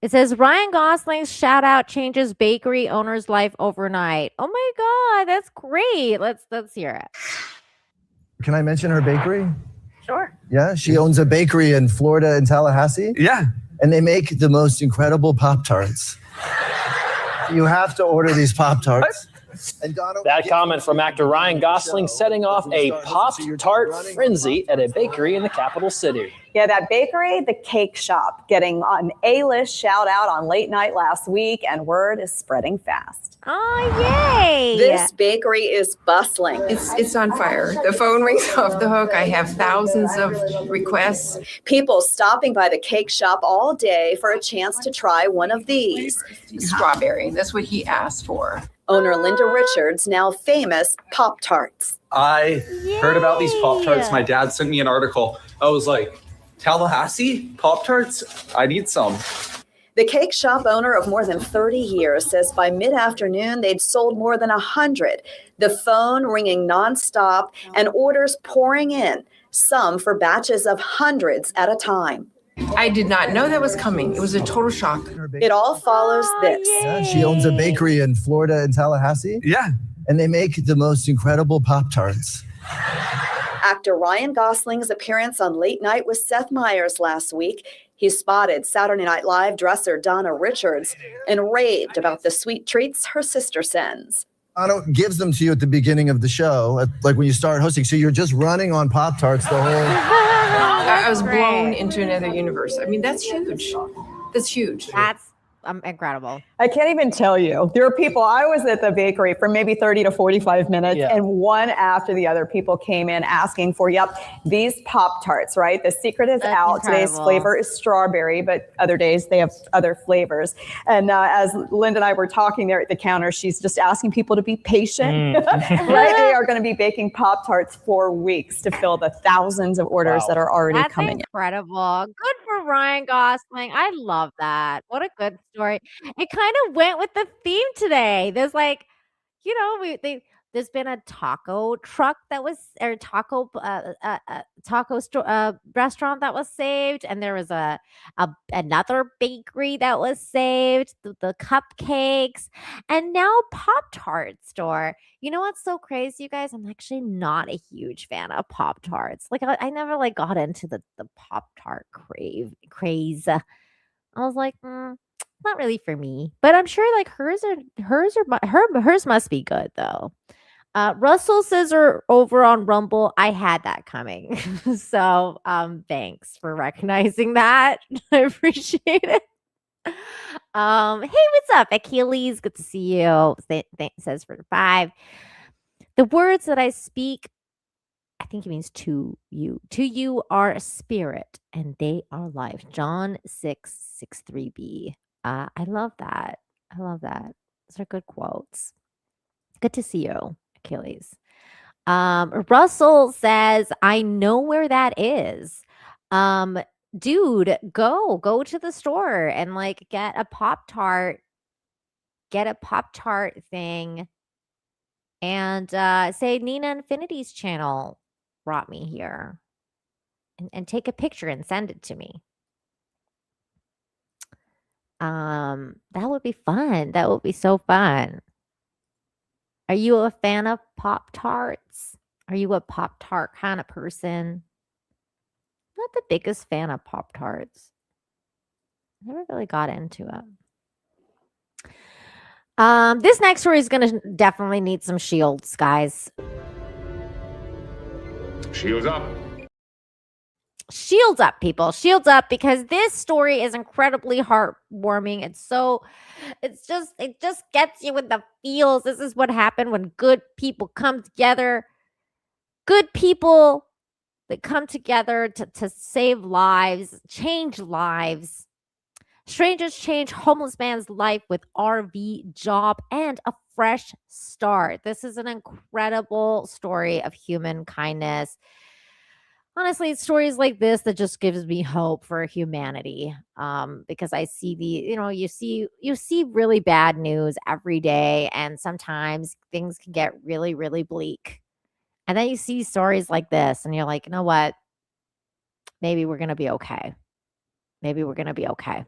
It says Ryan Gosling's shout out changes bakery owner's life overnight. Oh my God, that's great. Let's hear it. Can I mention her bakery? Sure. Yeah, she owns a bakery in Florida in Tallahassee. Yeah. And they make the most incredible Pop-Tarts. You have to order these Pop-Tarts. And Donald, that comment from actor Ryan Gosling setting off a Pop-Tart frenzy at a bakery in the capital city. Yeah, that bakery, the Cake Shop, getting an A-list shout out on Late Night last week, and word is spreading fast. Oh, yay! This bakery is bustling. It's on fire. The phone rings off the hook. I have thousands of requests. People stopping by the Cake Shop all day for a chance to try one of these. Strawberry. That's what he asked for. Owner Linda Richards, now famous Pop-Tarts. I heard about these Pop-Tarts. My dad sent me an article. I was like, Tallahassee? Pop-Tarts? I need some. The Cake Shop owner of more than 30 years says by mid-afternoon they'd sold more than 100. The phone ringing nonstop and orders pouring in, some for batches of hundreds at a time. I did not know that was coming. It was a total shock. It all follows this. Yeah, she owns a bakery in Florida in Tallahassee. Yeah. And they make the most incredible Pop-Tarts. Actor Ryan Gosling's appearance on Late Night with Seth Meyers last week. He spotted Saturday Night Live dresser Donna Richards and raved about the sweet treats her sister sends. Anna gives them to you at the beginning of the show, like when you start hosting. So you're just running on Pop-Tarts the whole... I was blown into another universe. I mean, that's huge. That's huge. incredible. I can't even tell you. There are people, I was at the bakery for maybe 30 to 45 minutes, and one after the other, people came in asking for, these Pop-Tarts, right? The secret is out. Incredible. Today's flavor is strawberry, but other days they have other flavors. And as Linda and I were talking there at the counter, she's just asking people to be patient. Right? They are going to be baking Pop-Tarts for weeks to fill the thousands of orders that are already coming in. Incredible. Good for Ryan Gosling. I love that. What a good story. It kind of went with the theme today. There's like, there's been a taco truck that was, or taco restaurant that was saved, and there was another bakery that was saved, the cupcakes, and now Pop-Tart store. You know what's so crazy, you guys? I'm actually not a huge fan of Pop-Tarts. Like I never got into the Pop-Tart craze. I was like, not really for me. But I'm sure hers must be good though. Russell says over on Rumble, I had that coming. So thanks for recognizing that. I appreciate it. Hey, what's up, Achilles? Good to see you. Says for 5. The words that I speak, I think it means to you. To you are a spirit, and they are life. John 6:63b. I love that. I love that. Those are good quotes. Good to see you, Achilles. Russell says, I know where that is. Dude, go to the store and get a Pop-Tart thing, and say Nina Infinity's channel brought me here, and take a picture and send it to me. That would be fun. That would be so fun. Are you a fan of Pop-Tarts? Are you a Pop-Tart kind of person? Not the biggest fan of Pop-Tarts. Never really got into it. This next story is going to definitely need some shields, guys. Shields up. Shields up, people. Shields up, because this story is incredibly heartwarming. It just gets you in the feels. This is what happened when good people come together. Good people that come together to save lives, change lives. Strangers change homeless man's life with RV job and a fresh start. This is an incredible story of human kindness. Honestly, it's stories like this that just gives me hope for humanity. Because I see you see really bad news every day, and sometimes things can get really, really bleak. And then you see stories like this, and you're like, you know what? Maybe we're gonna be okay. Maybe we're gonna be okay.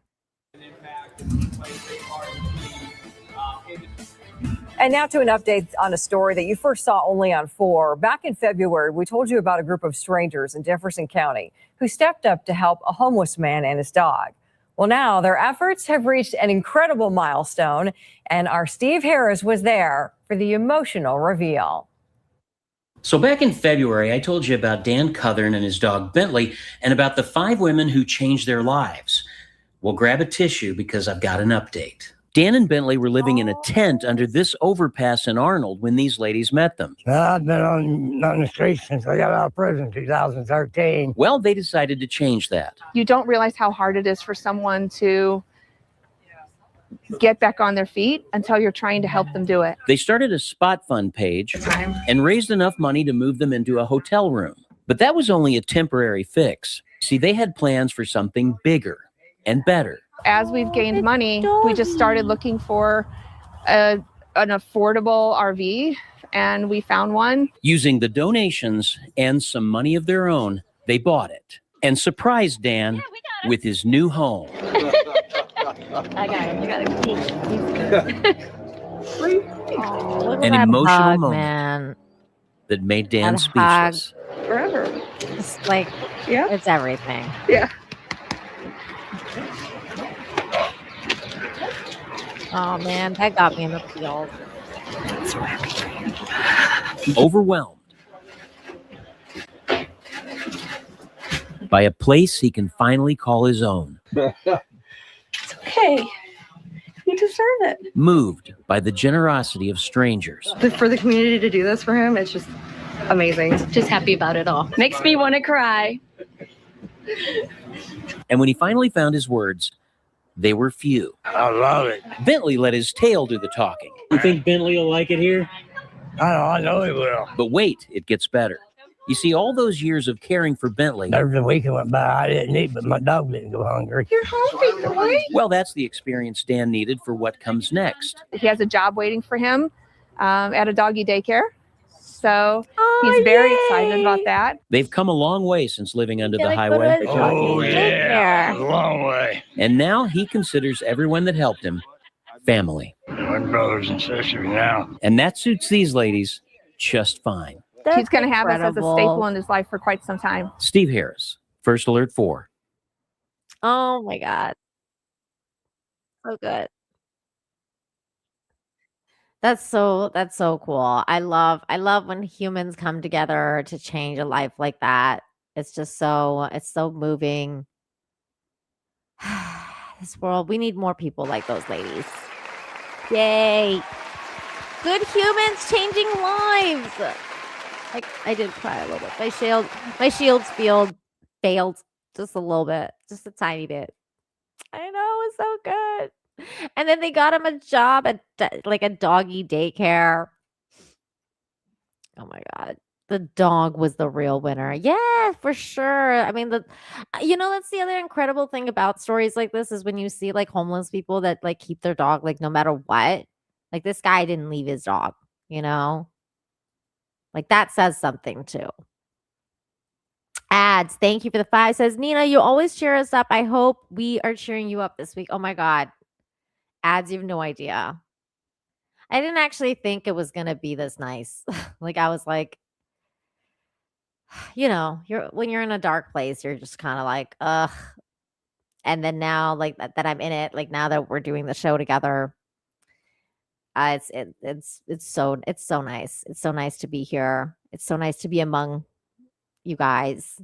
And now to an update on a story that you first saw only on 4. Back in February, we told you about a group of strangers in Jefferson County who stepped up to help a homeless man and his dog. Well, now their efforts have reached an incredible milestone, and our Steve Harris was there for the emotional reveal. So back in February, I told you about Dan Cuthern and his dog Bentley, and about the 5 women who changed their lives. Well, grab a tissue, because I've got an update. Dan and Bentley were living in a tent under this overpass in Arnold when these ladies met them. I've been on the streets since I got out of prison in 2013. Well, they decided to change that. You don't realize how hard it is for someone to get back on their feet until you're trying to help them do it. They started a spot fund page and raised enough money to move them into a hotel room. But that was only a temporary fix. See, they had plans for something bigger and better. As we've gained money, we just started looking for an affordable RV, and we found one. Using the donations and some money of their own, they bought it and surprised Dan with his new home. I got him. You got Oh, An emotional hug, moment man. that made Dan That hug. speechless. Forever. It's it's everything. Yeah. Oh man, that got me in the feels. So happy for you. Overwhelmed by a place he can finally call his own. It's okay. deserve it. moved by the generosity of strangers. For the community to do this for him, it's just amazing. Just happy about it all. Makes me want to cry. And when he finally found his words, they were few. I love it. Bentley let his tail do the talking. You think Bentley will like it here? I know he will. But wait, it gets better. You see, all those years of caring for Bentley. There was a week that went by, I didn't eat, but my dog didn't go hungry. You're hungry, boy. Well, that's the experience Dan needed for what comes next. He has a job waiting for him at a doggy daycare. So he's very excited about that. They've come a long way since living under the highway. Oh, yeah. A long way. And now he considers everyone that helped him family. We're brothers and sisters now. And that suits these ladies just fine. He's going to have us as a staple in his life for quite some time. Steve Harris, First Alert 4. Oh my God. So good. That's so cool. I love when humans come together to change a life like that. It's so moving. This world, we need more people like those ladies. Yay. Good humans changing lives. Like, I did cry a little bit. My shield failed just a little bit, just a tiny bit. I know, it's so good. And then they got him a job at like a doggy daycare. Oh my God. The dog was the real winner. Yeah, for sure. I mean, that's the other incredible thing about stories like this is when you see like homeless people that like keep their dog, like no matter what. Like this guy didn't leave his dog, Like that says something too. Ads, thank you for the 5. Says, Nina, you always cheer us up. I hope we are cheering you up this week. Oh my God. Ads, you have no idea. I didn't actually think it was going to be this nice. Like I was like, when you're in a dark place, you're just kind of like, ugh. And then now like that I'm in it, like now that we're doing the show together, it's so nice. It's so nice to be here. It's so nice to be among you guys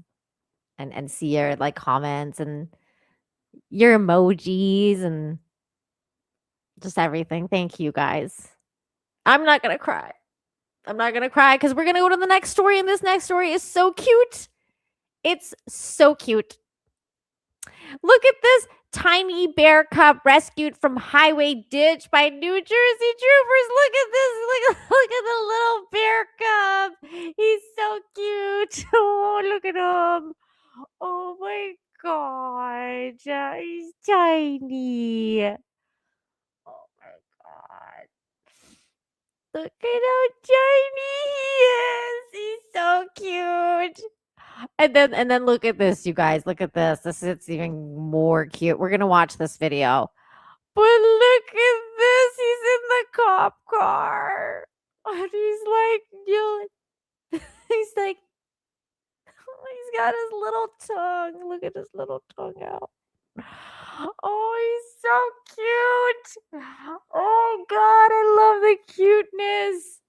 and see your like comments and your emojis and just everything. Thank you guys. I'm not gonna cry. Because we're gonna go to the next story, and this next story is so cute. It's so cute. Look at this tiny bear cub rescued from highway ditch by New Jersey troopers. Look at this. Look at the little bear cub. He's so cute. Oh, look at him. Oh my God. He's tiny. Oh my God. Look at how tiny he is. He's so cute. And then look at this, you guys. Look at this. This is even more cute. We're gonna watch this video. But look at this. He's in the cop car. And he's like, he's like, he's got his little tongue. Look at his little tongue out. Oh, he's so cute. Oh God, I love the cuteness.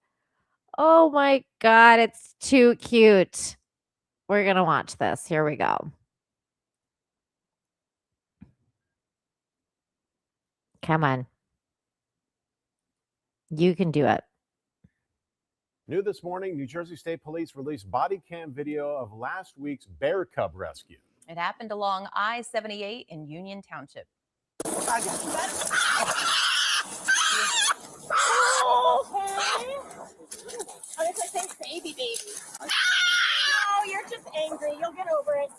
Oh my God, it's too cute. We're going to watch this. Here we go. Come on. You can do it. New this morning, New Jersey State Police released body cam video of last week's bear cub rescue. It happened along I-78 in Union Township. Oh, it's like saying baby. Oh, you're just angry. You'll get over it.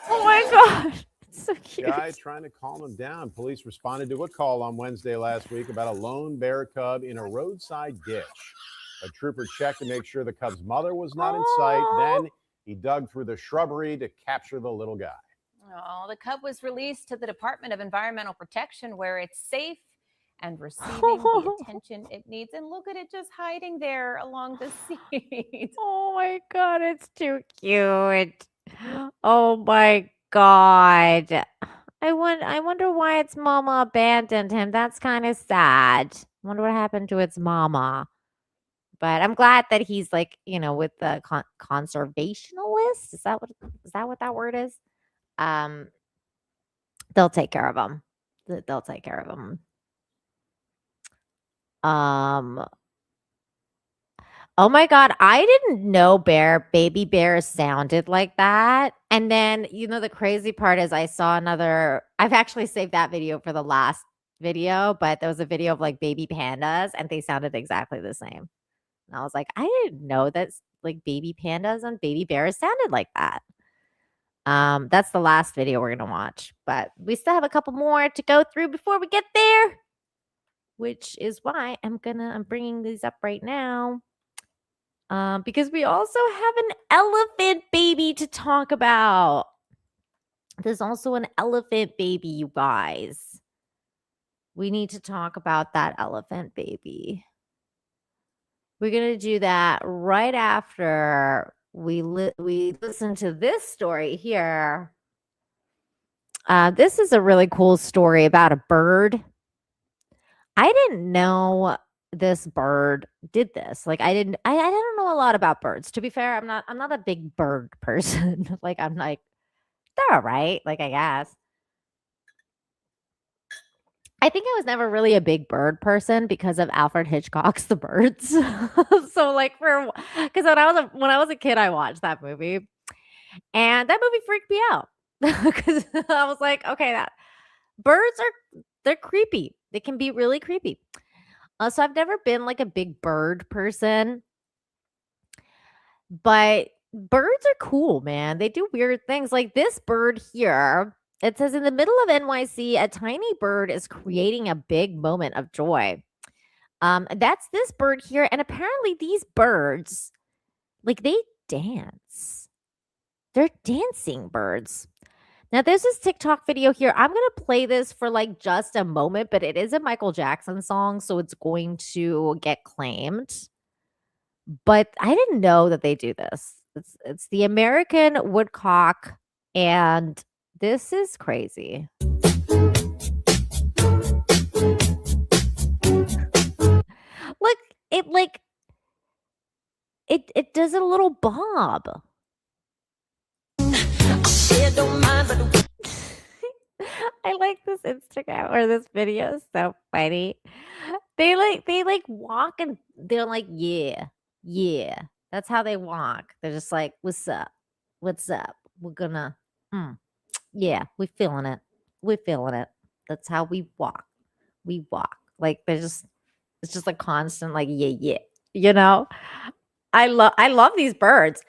Oh my God. It's so cute. Guy trying to calm him down. Police responded to a call on Wednesday last week about a lone bear cub in a roadside ditch. A trooper checked to make sure the cub's mother was not in sight. Then he dug through the shrubbery to capture the little guy. Oh, the cub was released to the Department of Environmental Protection where it's safe and receiving the attention it needs. And look at it just hiding there along the seat. Oh my God, it's too cute. Oh my God. I wonder why its mama abandoned him. That's kind of sad. I wonder what happened to its mama. But I'm glad that he's like, with the conservationalist. Is that what that word is? They'll take care of him. They'll take care of them. Oh my God, I didn't know baby bears sounded like that. And then, the crazy part is I've actually saved that video for the last video, but there was a video of like baby pandas and they sounded exactly the same. And I was like, I didn't know that like baby pandas and baby bears sounded like that. That's the last video we're going to watch, but we still have a couple more to go through before we get there, which is why I'm bringing these up right now. Because we also have an elephant baby to talk about. There's also an elephant baby, you guys. We need to talk about that elephant baby. We're going to do that right after we listen to this story here. This is a really cool story about a bird. I didn't know this bird did this. Like I don't know a lot about birds. To be fair, I'm not a big bird person. Like I'm like, they're all right. Like I guess. I think I was never really a big bird person because of Alfred Hitchcock's The Birds. So like because when I was a kid, I watched that movie, and that movie freaked me out because I was like, okay, birds they're creepy. They can be really creepy. So I've never been like a big bird person, but birds are cool, man. They do weird things. Like this bird here, it says in the middle of NYC, a tiny bird is creating a big moment of joy. That's this bird here. And apparently these birds, like they dance. They're dancing birds. Now, there's this TikTok video here. I'm going to play this for like just a moment, but it is a Michael Jackson song, so it's going to get claimed. But I didn't know that they do this. It's the American woodcock, and this is crazy. Look, it does a little bob. I like this Instagram or this video. Is so funny. They walk and they're like, yeah. That's how they walk. They're just like, what's up? We're gonna, yeah, we're feeling it. That's how we walk. Like it's just a constant like, yeah. I love these birds.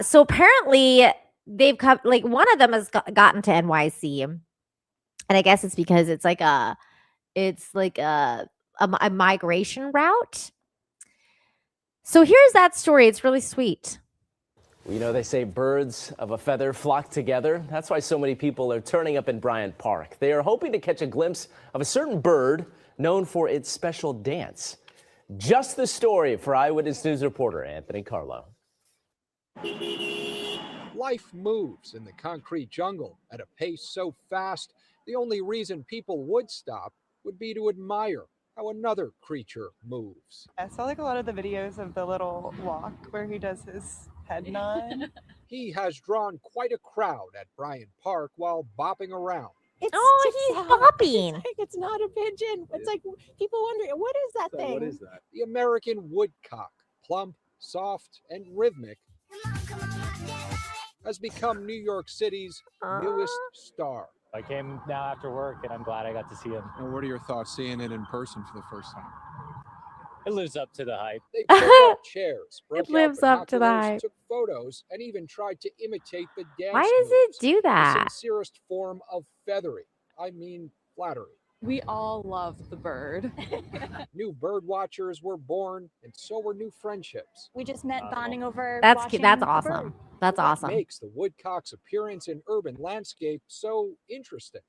So apparently they've come, like one of them has gotten to NYC, and I guess it's because it's like a migration route. So here's that story. It's really sweet. They say birds of a feather flock together. That's why so many people are turning up in Bryant Park. They are hoping to catch a glimpse of a certain bird known for its special dance. Just the story for Eyewitness News reporter Anthony Carlo. Life moves in the concrete jungle at a pace so fast, the only reason people would stop would be to admire how another creature moves. I saw like a lot of the videos of the little walk where he does his head nod. He has drawn quite a crowd at Bryant Park while bopping around. He's bopping. It's not a pigeon. It's like people wondering, what is that thing? What is that? The American woodcock, plump, soft, and rhythmic, has become New York City's newest star. I came now after work, and I'm glad I got to see him. And what are your thoughts seeing it in person for the first time? It lives up to the hype. They pulled out chairs, broke It lives out up to the binoculars, hype. took photos, and even tried to imitate the dance Why does it moves. do that? The sincerest form of feathery. I mean flattery. We all love the bird. New bird watchers were born, and so were new friendships. We just met bonding over That's watching that's the awesome. bird. That's What awesome. makes the woodcock's appearance in urban landscape so interesting?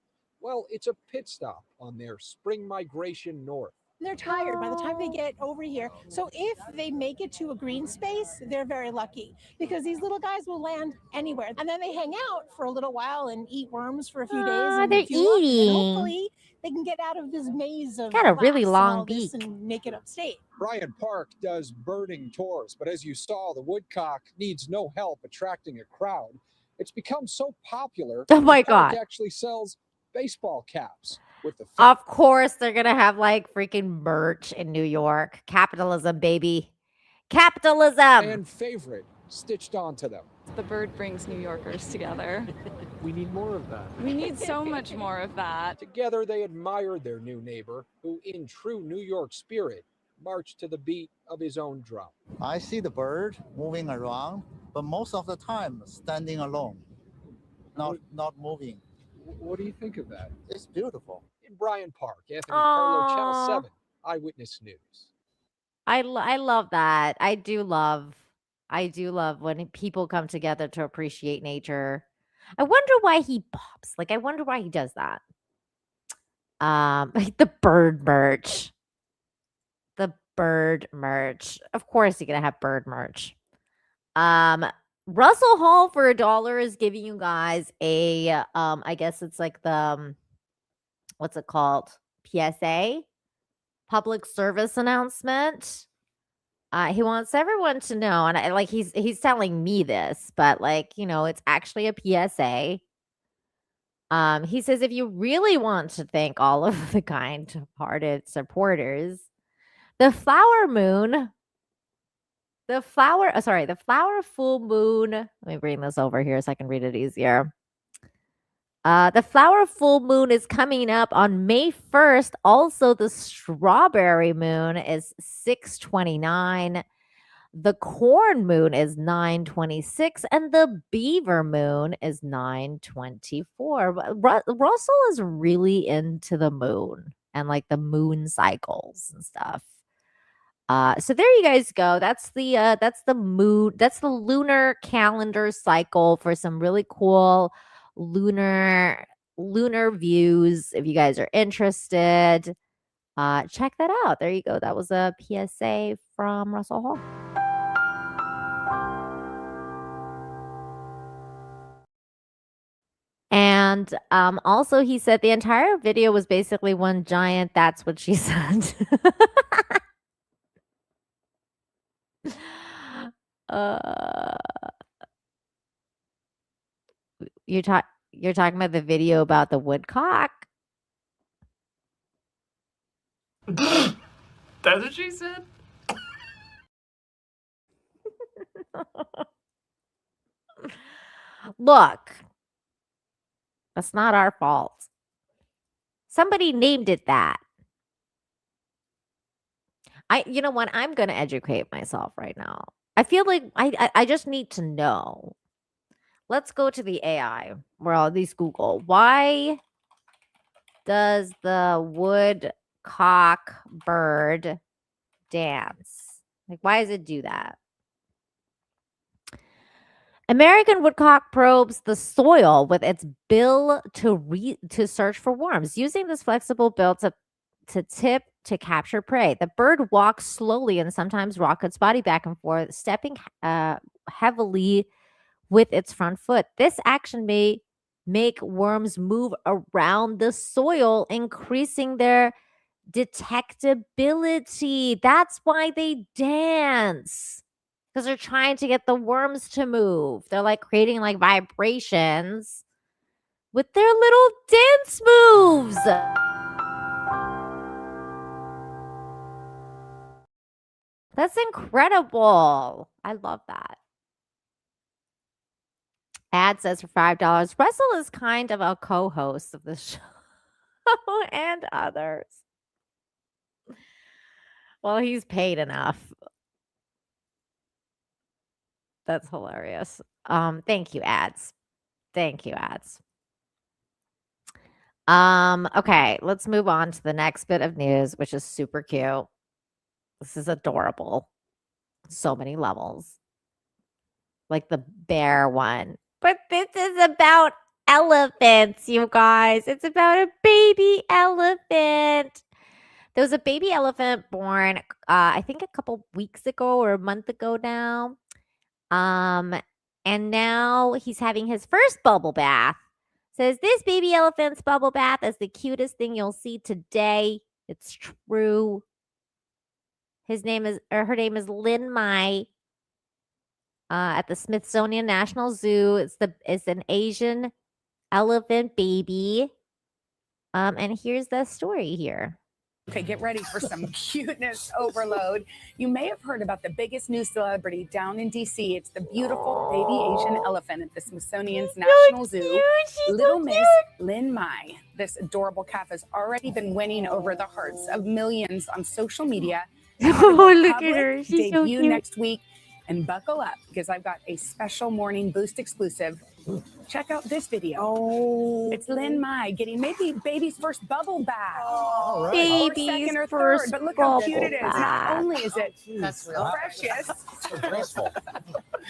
Well, it's a pit stop on their spring migration north. They're tired by the time they get over here. So if they make it to a green space, they're very lucky because these little guys will land anywhere. And then they hang out for a little while and eat worms for a few days. And they're fuel up, and eating. hopefully they can get out of this maze of Got a really glass and long all this beak. and make it upstate. Bryant Park does birding tours, but as you saw, the woodcock needs no help attracting a crowd. It's become so popular. Oh my the park God. actually sells baseball caps. with the Of course, they're going to have like freaking merch in New York. Capitalism, baby. Capitalism. fan favorite stitched onto them. The bird brings New Yorkers together. We need more of that. We need so much more of that. Together, they admired their new neighbor, who, in true New York spirit, marched to the beat of his own drum. I see the bird moving around, but most of the time standing alone, not moving. What do you think of that? It's beautiful. In Bryant Park, Anthony Carlo, Channel 7, Eyewitness News. I love that. I do love when people come together to appreciate nature. I wonder why he pops. Like, I wonder why he does that. The bird merch. The bird merch. Of course you're gonna have bird merch. Russell Hall for $1 is giving you guys a I guess it's like the what's it called? PSA, public service announcement. He wants everyone to know, and like he's telling me this, but like, you know, it's actually a PSA. He says if you really want to thank all of the kind-hearted supporters, the flower full moon. Let me bring this over here so I can read it easier. The flower full moon is coming up on May 1st. Also, the strawberry moon is 6/29. The corn moon is 9/26, and the beaver moon is 9/24. Russell is really into the moon and like the moon cycles and stuff. So there you guys go. That's the moon. That's the lunar calendar cycle for some really cool lunar views. If you guys are interested, check that out. There you go. That was a PSA from Russell Hall. And also he said the entire video was basically one giant "that's what she said." You're talking about the video about the woodcock? That's what she said? Look, that's not our fault. Somebody named it that. You know what? I'm going to educate myself right now. I feel like I just need to know. Let's go to the AI, or at least Google. Why does the woodcock bird dance? Like, why does it do that? American woodcock probes the soil with its bill to search for worms. Using this flexible bill to tip to capture prey. The bird walks slowly and sometimes rocks its body back and forth, stepping heavily with its front foot. This action may make worms move around the soil, increasing their detectability. That's why they dance, because they're trying to get the worms to move. They're like creating like vibrations with their little dance moves. That's incredible. I love that. Ad says for $5. Russell is kind of a co-host of the show and others. Well, he's paid enough. That's hilarious. Thank you, ads. Thank you, ads. Okay, let's move on to the next bit of news, which is super cute. This is adorable. So many levels. Like the bear one. But this is about elephants, you guys. It's about a baby elephant. There was a baby elephant born, I think a couple weeks ago or a month ago now. And now he's having his first bubble bath. Says this baby elephant's bubble bath is the cutest thing you'll see today. It's true. Her name is Lin Mai. At the Smithsonian National Zoo. It's an Asian elephant baby. And here's the story here. Okay, get ready for some cuteness overload. You may have heard about the biggest new celebrity down in DC. It's the beautiful baby Asian elephant at the Smithsonian's National Zoo, Little Miss Lin Mai. This adorable calf has already been winning over the hearts of millions on social media. Oh, look at her. She's so debut cute. next week. And buckle up because I've got a special Morning Boost exclusive. Check out this video. Oh, it's Lin Mai getting maybe baby's first bubble bath. Oh, or baby's second or first third. But look how cute bubble it is. Not bath. only is it That's real. precious. So graceful.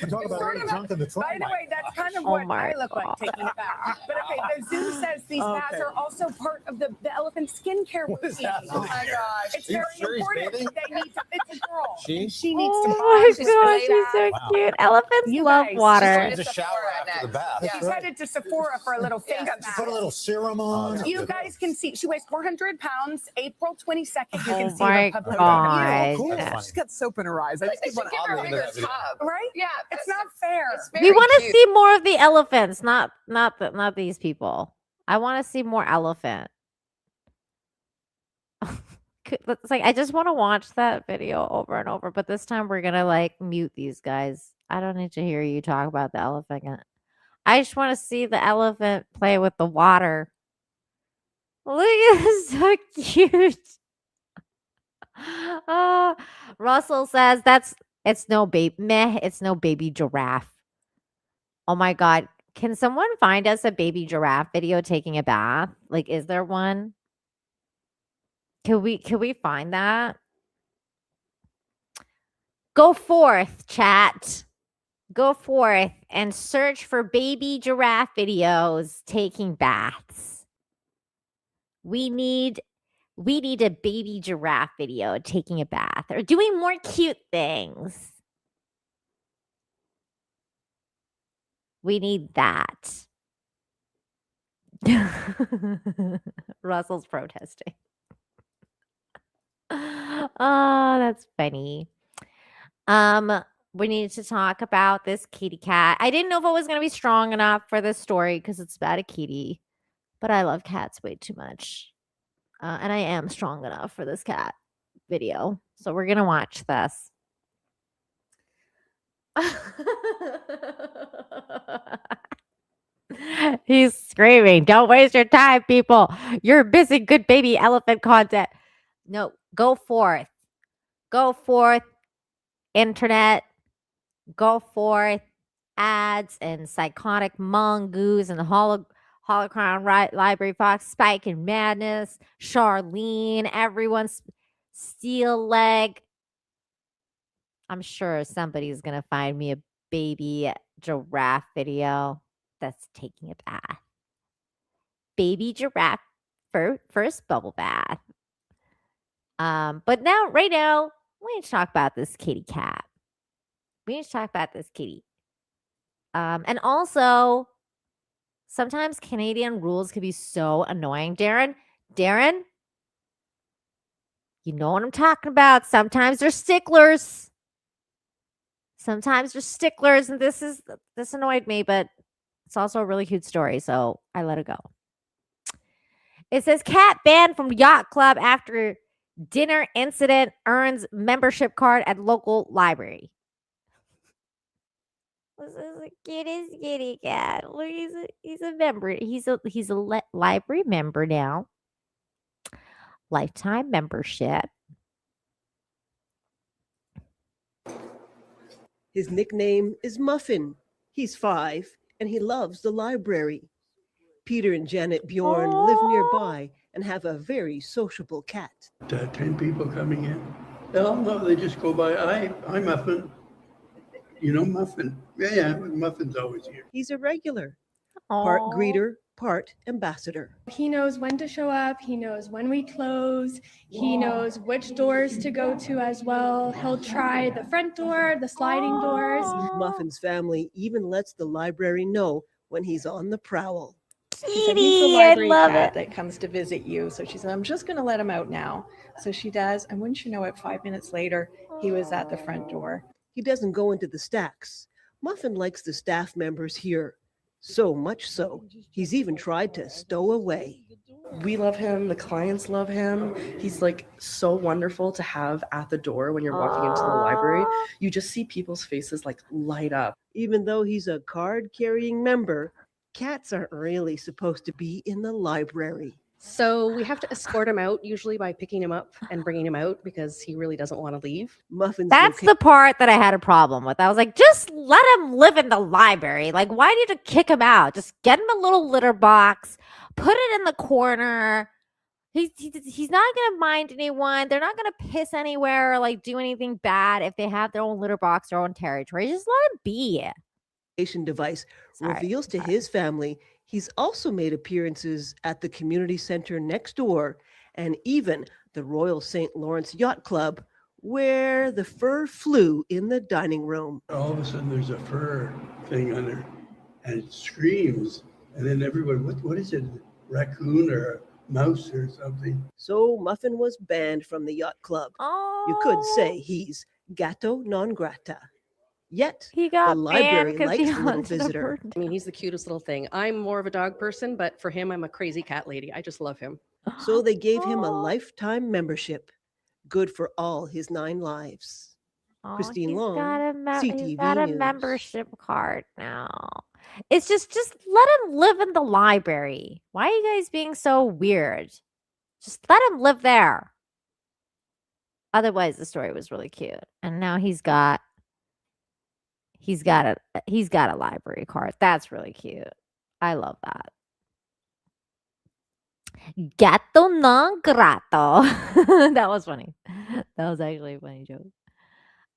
You talk about Sort any of junk in the trunk. By the way, that's kind of Oh what my I look like taking a bath. But okay, the zoo says these baths are also part of the elephant skincare routine. Oh my gosh. It's very sure he's important. bathing? They need to, it's a girl. She needs to Oh bath. my She's gosh, gonna she's so bath. cute. Elephants You love guys, water. She's a shower after the bath. She's headed to Sephora for a little face mask. Put a little serum on. You guys can see she weighs 400 pounds. April 22nd, you can Oh see my her public God. debut. Cool. That's She's got soap in her eyes. I just want I'll leave that video. right? Yeah, it's not fair. We want to see more of the elephants, not these people. I want to see more elephant. It's like I just want to watch that video over and over, but this time we're gonna like mute these guys. I don't need to hear you talk about the elephant. I just want to see the elephant play with the water. Look at this, so cute. Russell says it's no baby giraffe. Oh my God. Can someone find us a baby giraffe video taking a bath? Like, is there one? Can we find that? Go forth, chat. Go forth and search for baby giraffe videos taking baths. We need a baby giraffe video taking a bath or doing more cute things. We need that. Russell's protesting. Oh, that's funny. We need to talk about this kitty cat. I didn't know if it was going to be strong enough for this story because it's about a kitty, but I love cats way too much. And I am strong enough for this cat video. So we're going to watch this. He's screaming, don't waste your time, people. You're missing good baby elephant content. No, go forth. Go forth, internet. Go forth, ads and psychotic mongoose and the Holocron Library Fox, Spike and Madness, Charlene, everyone's Steel Leg. I'm sure somebody's going to find me a baby giraffe video that's taking a bath. Baby giraffe first bubble bath. But right now, we need to talk about this kitty cat. We need to talk about this kitty. And also, sometimes Canadian rules can be so annoying. Darren, you know what I'm talking about. Sometimes they're sticklers. And this annoyed me, but it's also a really cute story, so I let it go. It says cat banned from yacht club after dinner incident, earns membership card at local library. This is the cutest kitty cat. Look, he's a member. He's a library member now. Lifetime membership. His nickname is Muffin. He's 5 and he loves the library. Peter and Janet Bjorn live nearby and have a very sociable cat. 10 people coming in. No, they just go by. Hi, Muffin. You know Muffin? Yeah, Muffin's always here. He's a regular, part greeter, part ambassador. He knows when to show up. He knows when we close. He knows which doors to go to as well. He'll try the front door, the sliding doors. Muffin's family even lets the library know when he's on the prowl. He said he's the library cat that comes to visit you. So she said, I'm just going to let him out now. So she does. And wouldn't you know it, 5 minutes later, he was at the front door. He doesn't go into the stacks. Muffin likes the staff members here. So much so, he's even tried to stow away. We love him. The clients love him. He's like so wonderful to have at the door when you're walking into the library. You just see people's faces like light up. Even though he's a card-carrying member, cats aren't really supposed to be in the library. So we have to escort him out, usually by picking him up and bringing him out because he really doesn't want to leave. Muffins. That's the part that I had a problem with. I was like, just let him live in the library. Like, why do you have to kick him out? Just get him a little litter box, put it in the corner. He's not going to mind anyone. They're not going to piss anywhere or like do anything bad if they have their own litter box, their own territory. Just let him be. Device reveals to his family he's also made appearances at the community center next door and even the Royal St. Lawrence Yacht Club, where the fur flew in the dining room. All of a sudden, there's a fur thing on there, and it screams. And then everybody, what is it? Raccoon or a mouse or something? So Muffin was banned from the yacht club. You could say he's gatto non grata. Yet he the library likes the little visitor. I mean, he's the cutest little thing. I'm more of a dog person, but for him, I'm a crazy cat lady. I just love him. So they gave him a lifetime membership, good for all his 9 lives. Christine Long, He's got a CTV News. membership card now. It's just let him live in the library. Why are you guys being so weird? Just let him live there. Otherwise, the story was really cute. And now he's got a library card. That's really cute. I love that. Gatto non grato. That was funny. That was actually a funny joke.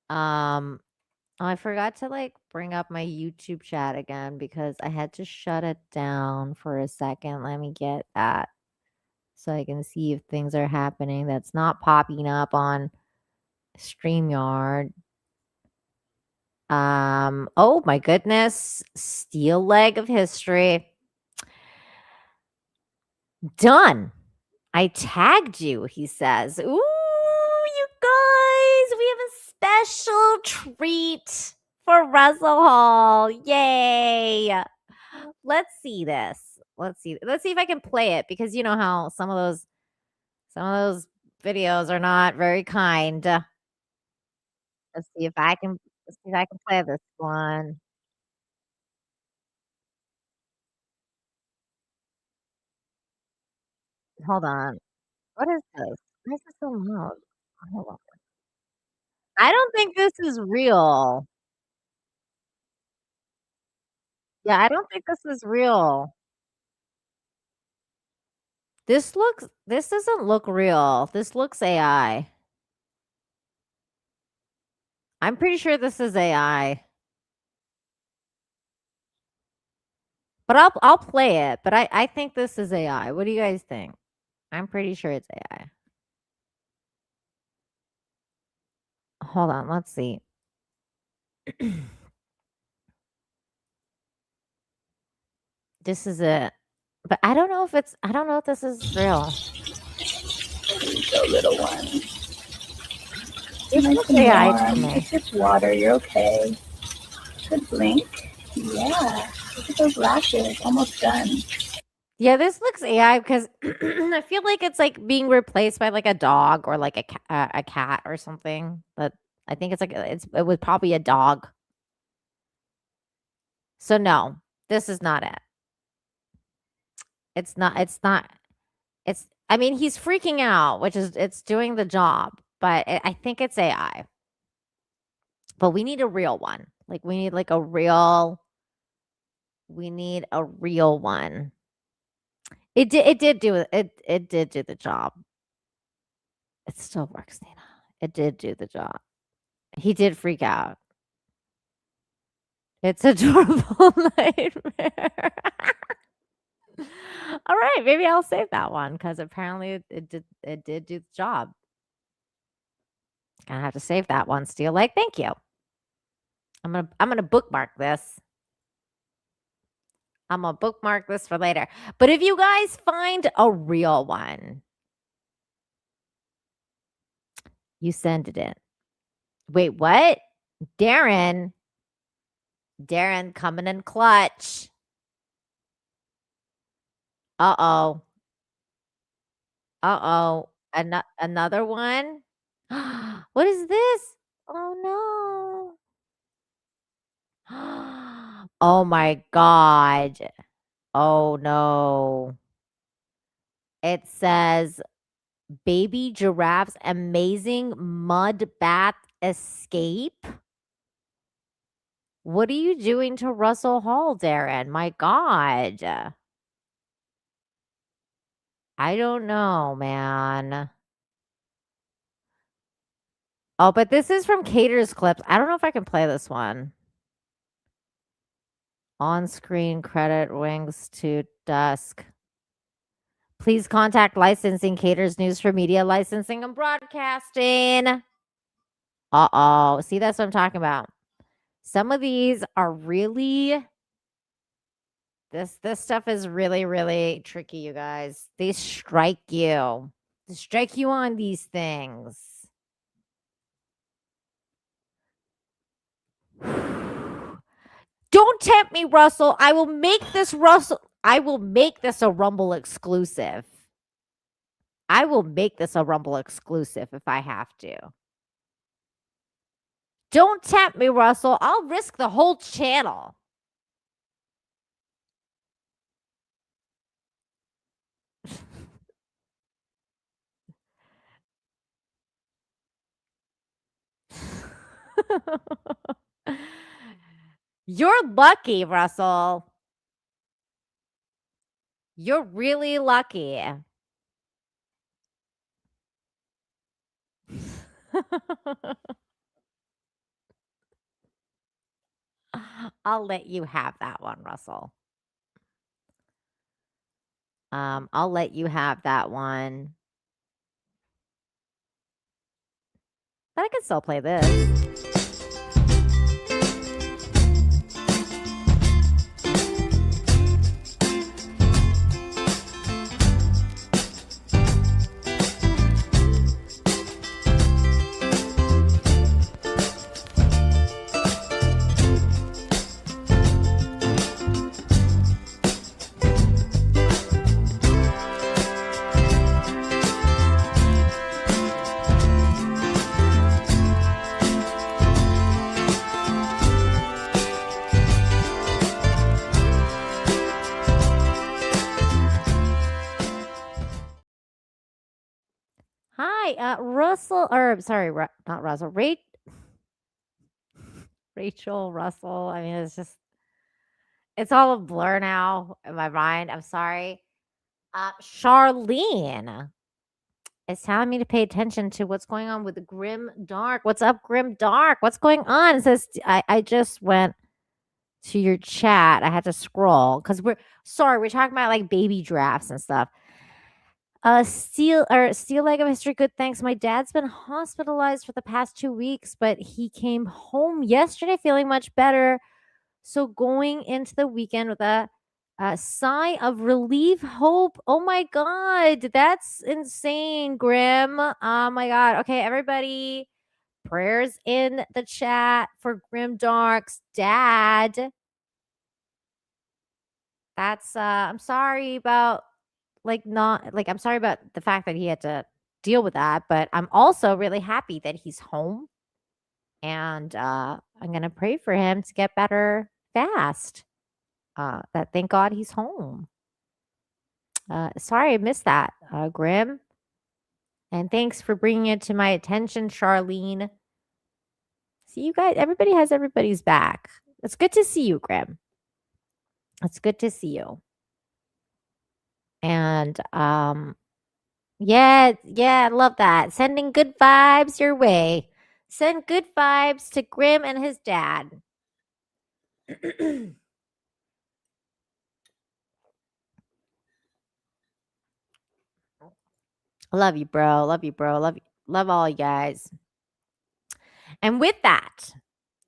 I forgot to like bring up my YouTube chat again because I had to shut it down for a second. Let me get that so I can see if things are happening that's not popping up on StreamYard. Oh my goodness. Steel leg of history. Done. I tagged you, he says. Ooh, you guys, we have a special treat for Russell Hall. Yay. Let's see this. Let's see if I can play it because you know how some of those videos are not very kind. Let's see if I can play this one. Hold on. What is this? Why is this so loud? Hold on. I don't think this is real. Yeah, I don't think this is real. This doesn't look real. This looks AI. I'm pretty sure this is AI. But I'll play it, but I think this is AI. What do you guys think? I'm pretty sure it's AI. Hold on, let's see. This is it. But I don't know if this is real. Go, little one. This Nice looks and AI warm. to me. It's just water. You're okay. Good blink. Yeah. Look at those lashes. Almost done. Yeah, this looks AI because I feel like it's like being replaced by like a dog or like a cat or something. But I think it's like it was probably a dog. So no, this is not it. It's not. I mean, he's freaking out, which is it's doing the job, but I think it's AI. But we need a real one. Like we need a real one. It did do the job. It still works, Nina. It did do the job. He did freak out. It's adorable nightmare. All right, maybe I'll save that one because apparently it did do the job. Gonna have to save that one, Steel Leg. Thank you. I'm gonna bookmark this. I'm gonna bookmark this for later. But if you guys find a real one, you send it in. Wait, what? Darren coming in clutch. Uh-oh. Uh-oh. Another one? What is this? Oh, no. Oh, my God. Oh, no. It says, baby giraffe's amazing mud bath escape. What are you doing to Russell Hall, Darren? My God. I don't know, man. Oh, but this is from Cater's Clips. I don't know if I can play this one. On-screen credit wings to dusk. Please contact licensing Cater's News for Media Licensing and Broadcasting. Uh-oh. See, that's what I'm talking about. Some of these are really... This stuff is really, really tricky, you guys. They strike you. They strike you on these things. Don't tempt me, Russell. I will make this a Rumble exclusive. I will make this a Rumble exclusive if I have to. Don't tempt me, Russell. I'll risk the whole channel. You're lucky, Russell. You're really lucky. I'll let you have that one, Russell. I'll let you have that one. But I can still play this. Hi, Russell, or sorry, not Russell, Rachel, Russell. I mean, it's all a blur now in my mind. I'm sorry. Charlene is telling me to pay attention to what's going on with the Grim Dark. What's up, Grim Dark? What's going on? It says, I just went to your chat. I had to scroll because we're talking about like baby drafts and stuff. Steel leg of history. Good, thanks. My dad's been hospitalized for the past 2 weeks, but he came home yesterday feeling much better. So going into the weekend with a sigh of relief, hope. Oh my God, that's insane, Grim. Oh my God. Okay, everybody, prayers in the chat for Grim Dark's dad. That's I'm sorry about I'm sorry about the fact that he had to deal with that, but I'm also really happy that he's home. And I'm gonna pray for him to get better fast. That thank God he's home. Sorry I missed that, Grim. And thanks for bringing it to my attention, Charlene. See, you guys, everybody has everybody's back. It's good to see you, Grim. It's good to see you. And yeah, I love that. Sending good vibes your way. Send good vibes to Grim and his dad. Love you, bro. Love you, bro. Love all you guys. And with that,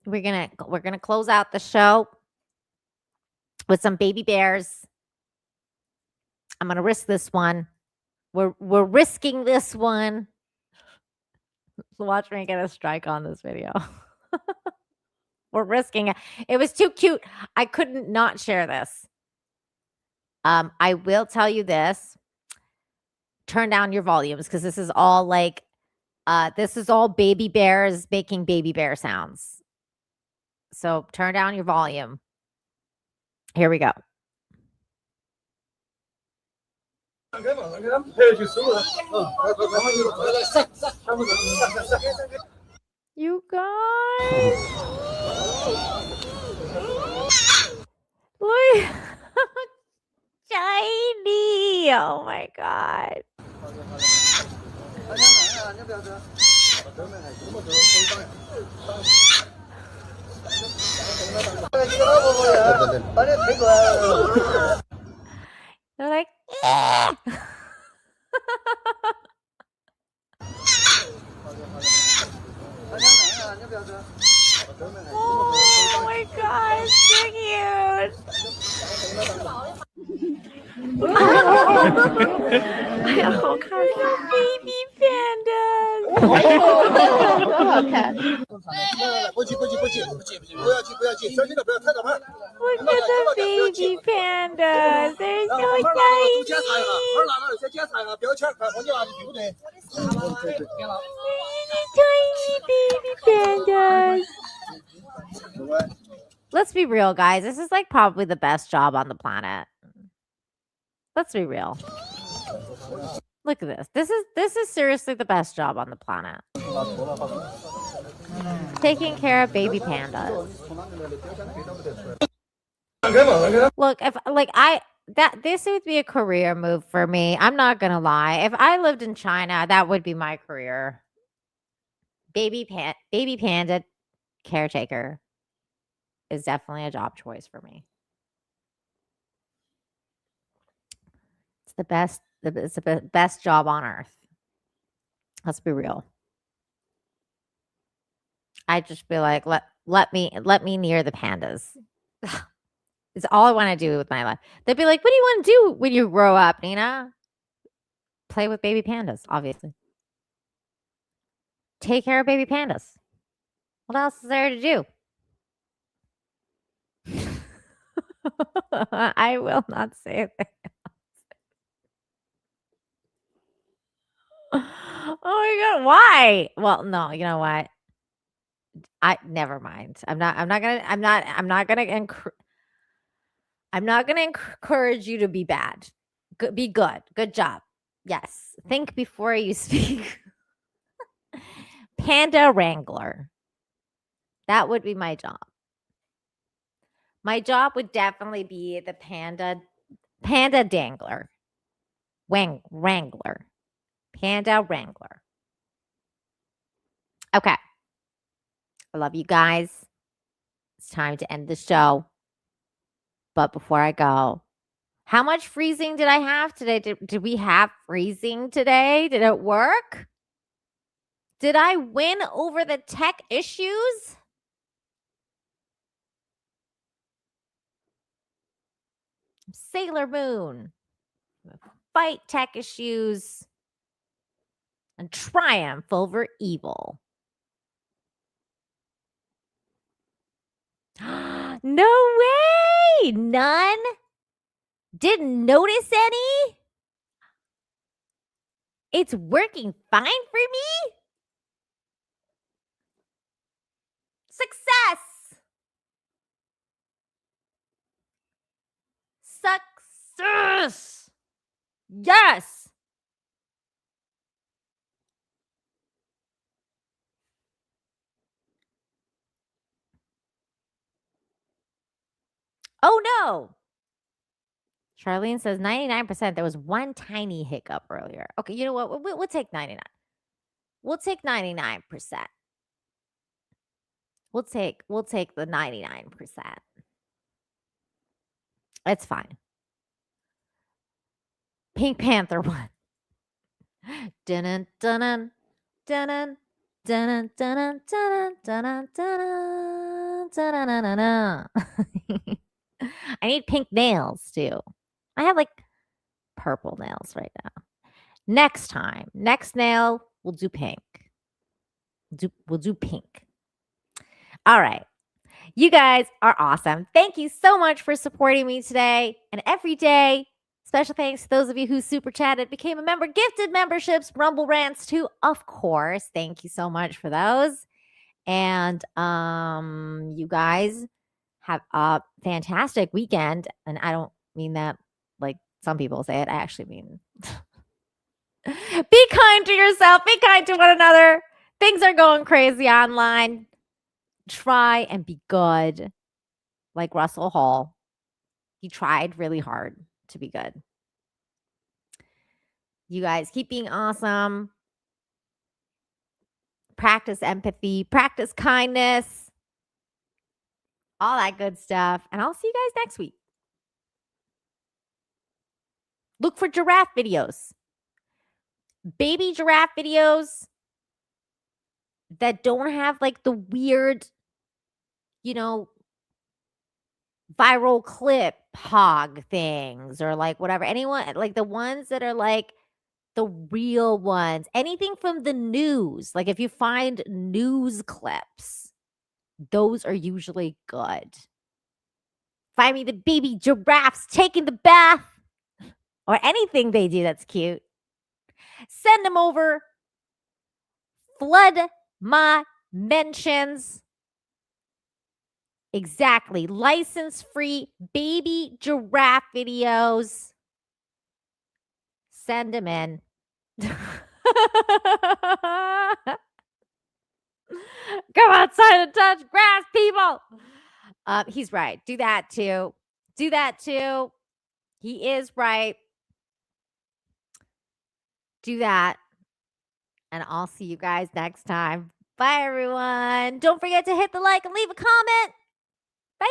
we're gonna close out the show with some baby bears. I'm gonna risk this one. We're risking this one. Watch me get a strike on this video. We're risking it. It was too cute. I couldn't not share this. I will tell you this. Turn down your volumes because this is all like, this is all baby bears making baby bear sounds. So turn down your volume. Here we go. You guys. Look. Tiny. Oh my God. They're like, eh. Oh my God, so cute. Oh, baby pandas. Look at the baby pandas. They're so tiny baby pandas. Let's be real, guys. This is like probably the best job on the planet. Let's be real. Look at this. This is seriously the best job on the planet. Taking care of baby pandas. Look, if like this would be a career move for me. I'm not gonna lie. If I lived in China, that would be my career. Baby panda caretaker is definitely a job choice for me. It's the best. It's the best job on earth. Let's be real. I just feel like let me near the pandas. It's all I want to do with my life. They'd be like, "What do you want to do when you grow up, Nina?" Play with baby pandas, obviously. Take care of baby pandas. What else is there to do? I will not say that. Oh my God, why? Well, no, you know what? Never mind. I'm not gonna encourage you to be bad. Be good. Good job. Yes. Think before you speak. Panda wrangler. That would be my job. My job would definitely be the panda dangler. Wrangler. Panda wrangler. Okay. I love you guys. It's time to end the show. But before I go, how much freezing did I have today? Did we have freezing today? Did it work? Did I win over the tech issues? Sailor Moon. Fight tech issues and triumph over evil. No way! None? Didn't notice any? It's working fine for me? Success! Success! Yes! Oh no! Charlene says 99%. There was one tiny hiccup earlier. Okay, you know what? We'll take 99. We'll take 99%. We'll take the 99%. It's fine. Pink Panther won. Dun dun dun dun dun dun dun dun dun dun dun. I need pink nails too. I have like purple nails right now. Next nail, we'll do pink. We'll do pink. All right. You guys are awesome. Thank you so much for supporting me today and every day. Special thanks to those of you who super chatted, became a member, gifted memberships, Rumble Rants too, of course. Thank you so much for those. And you guys have a fantastic weekend. And I don't mean that like some people say it. I actually mean be kind to yourself. Be kind to one another. Things are going crazy online. Try and be good. Like Russell Hall. He tried really hard to be good. You guys keep being awesome. Practice empathy. Practice kindness. All that good stuff. And I'll see you guys next week. Look for giraffe videos. Baby giraffe videos that don't have like the weird, viral clip hog things or like whatever. Anyone, like the ones that are like the real ones. Anything from the news. Like if you find news clips, those are usually good. Find me the baby giraffes taking the bath or anything they do that's cute. Send them over. Flood my mentions. Exactly. License-free baby giraffe videos. Send them in. Go outside and touch grass, people. He's right. Do that too. Do that too. He is right. Do that. And I'll see you guys next time. Bye, everyone. Don't forget to hit the like and leave a comment. Bye.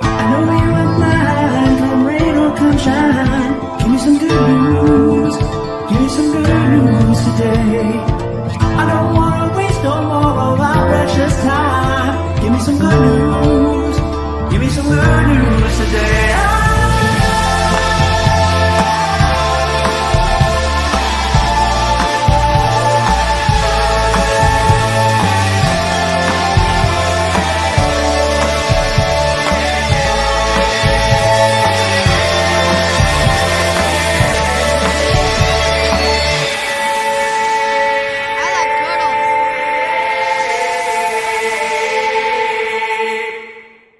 I know you are mine, come rain or come shine. Give me some good news. Give me some good news today. I don't want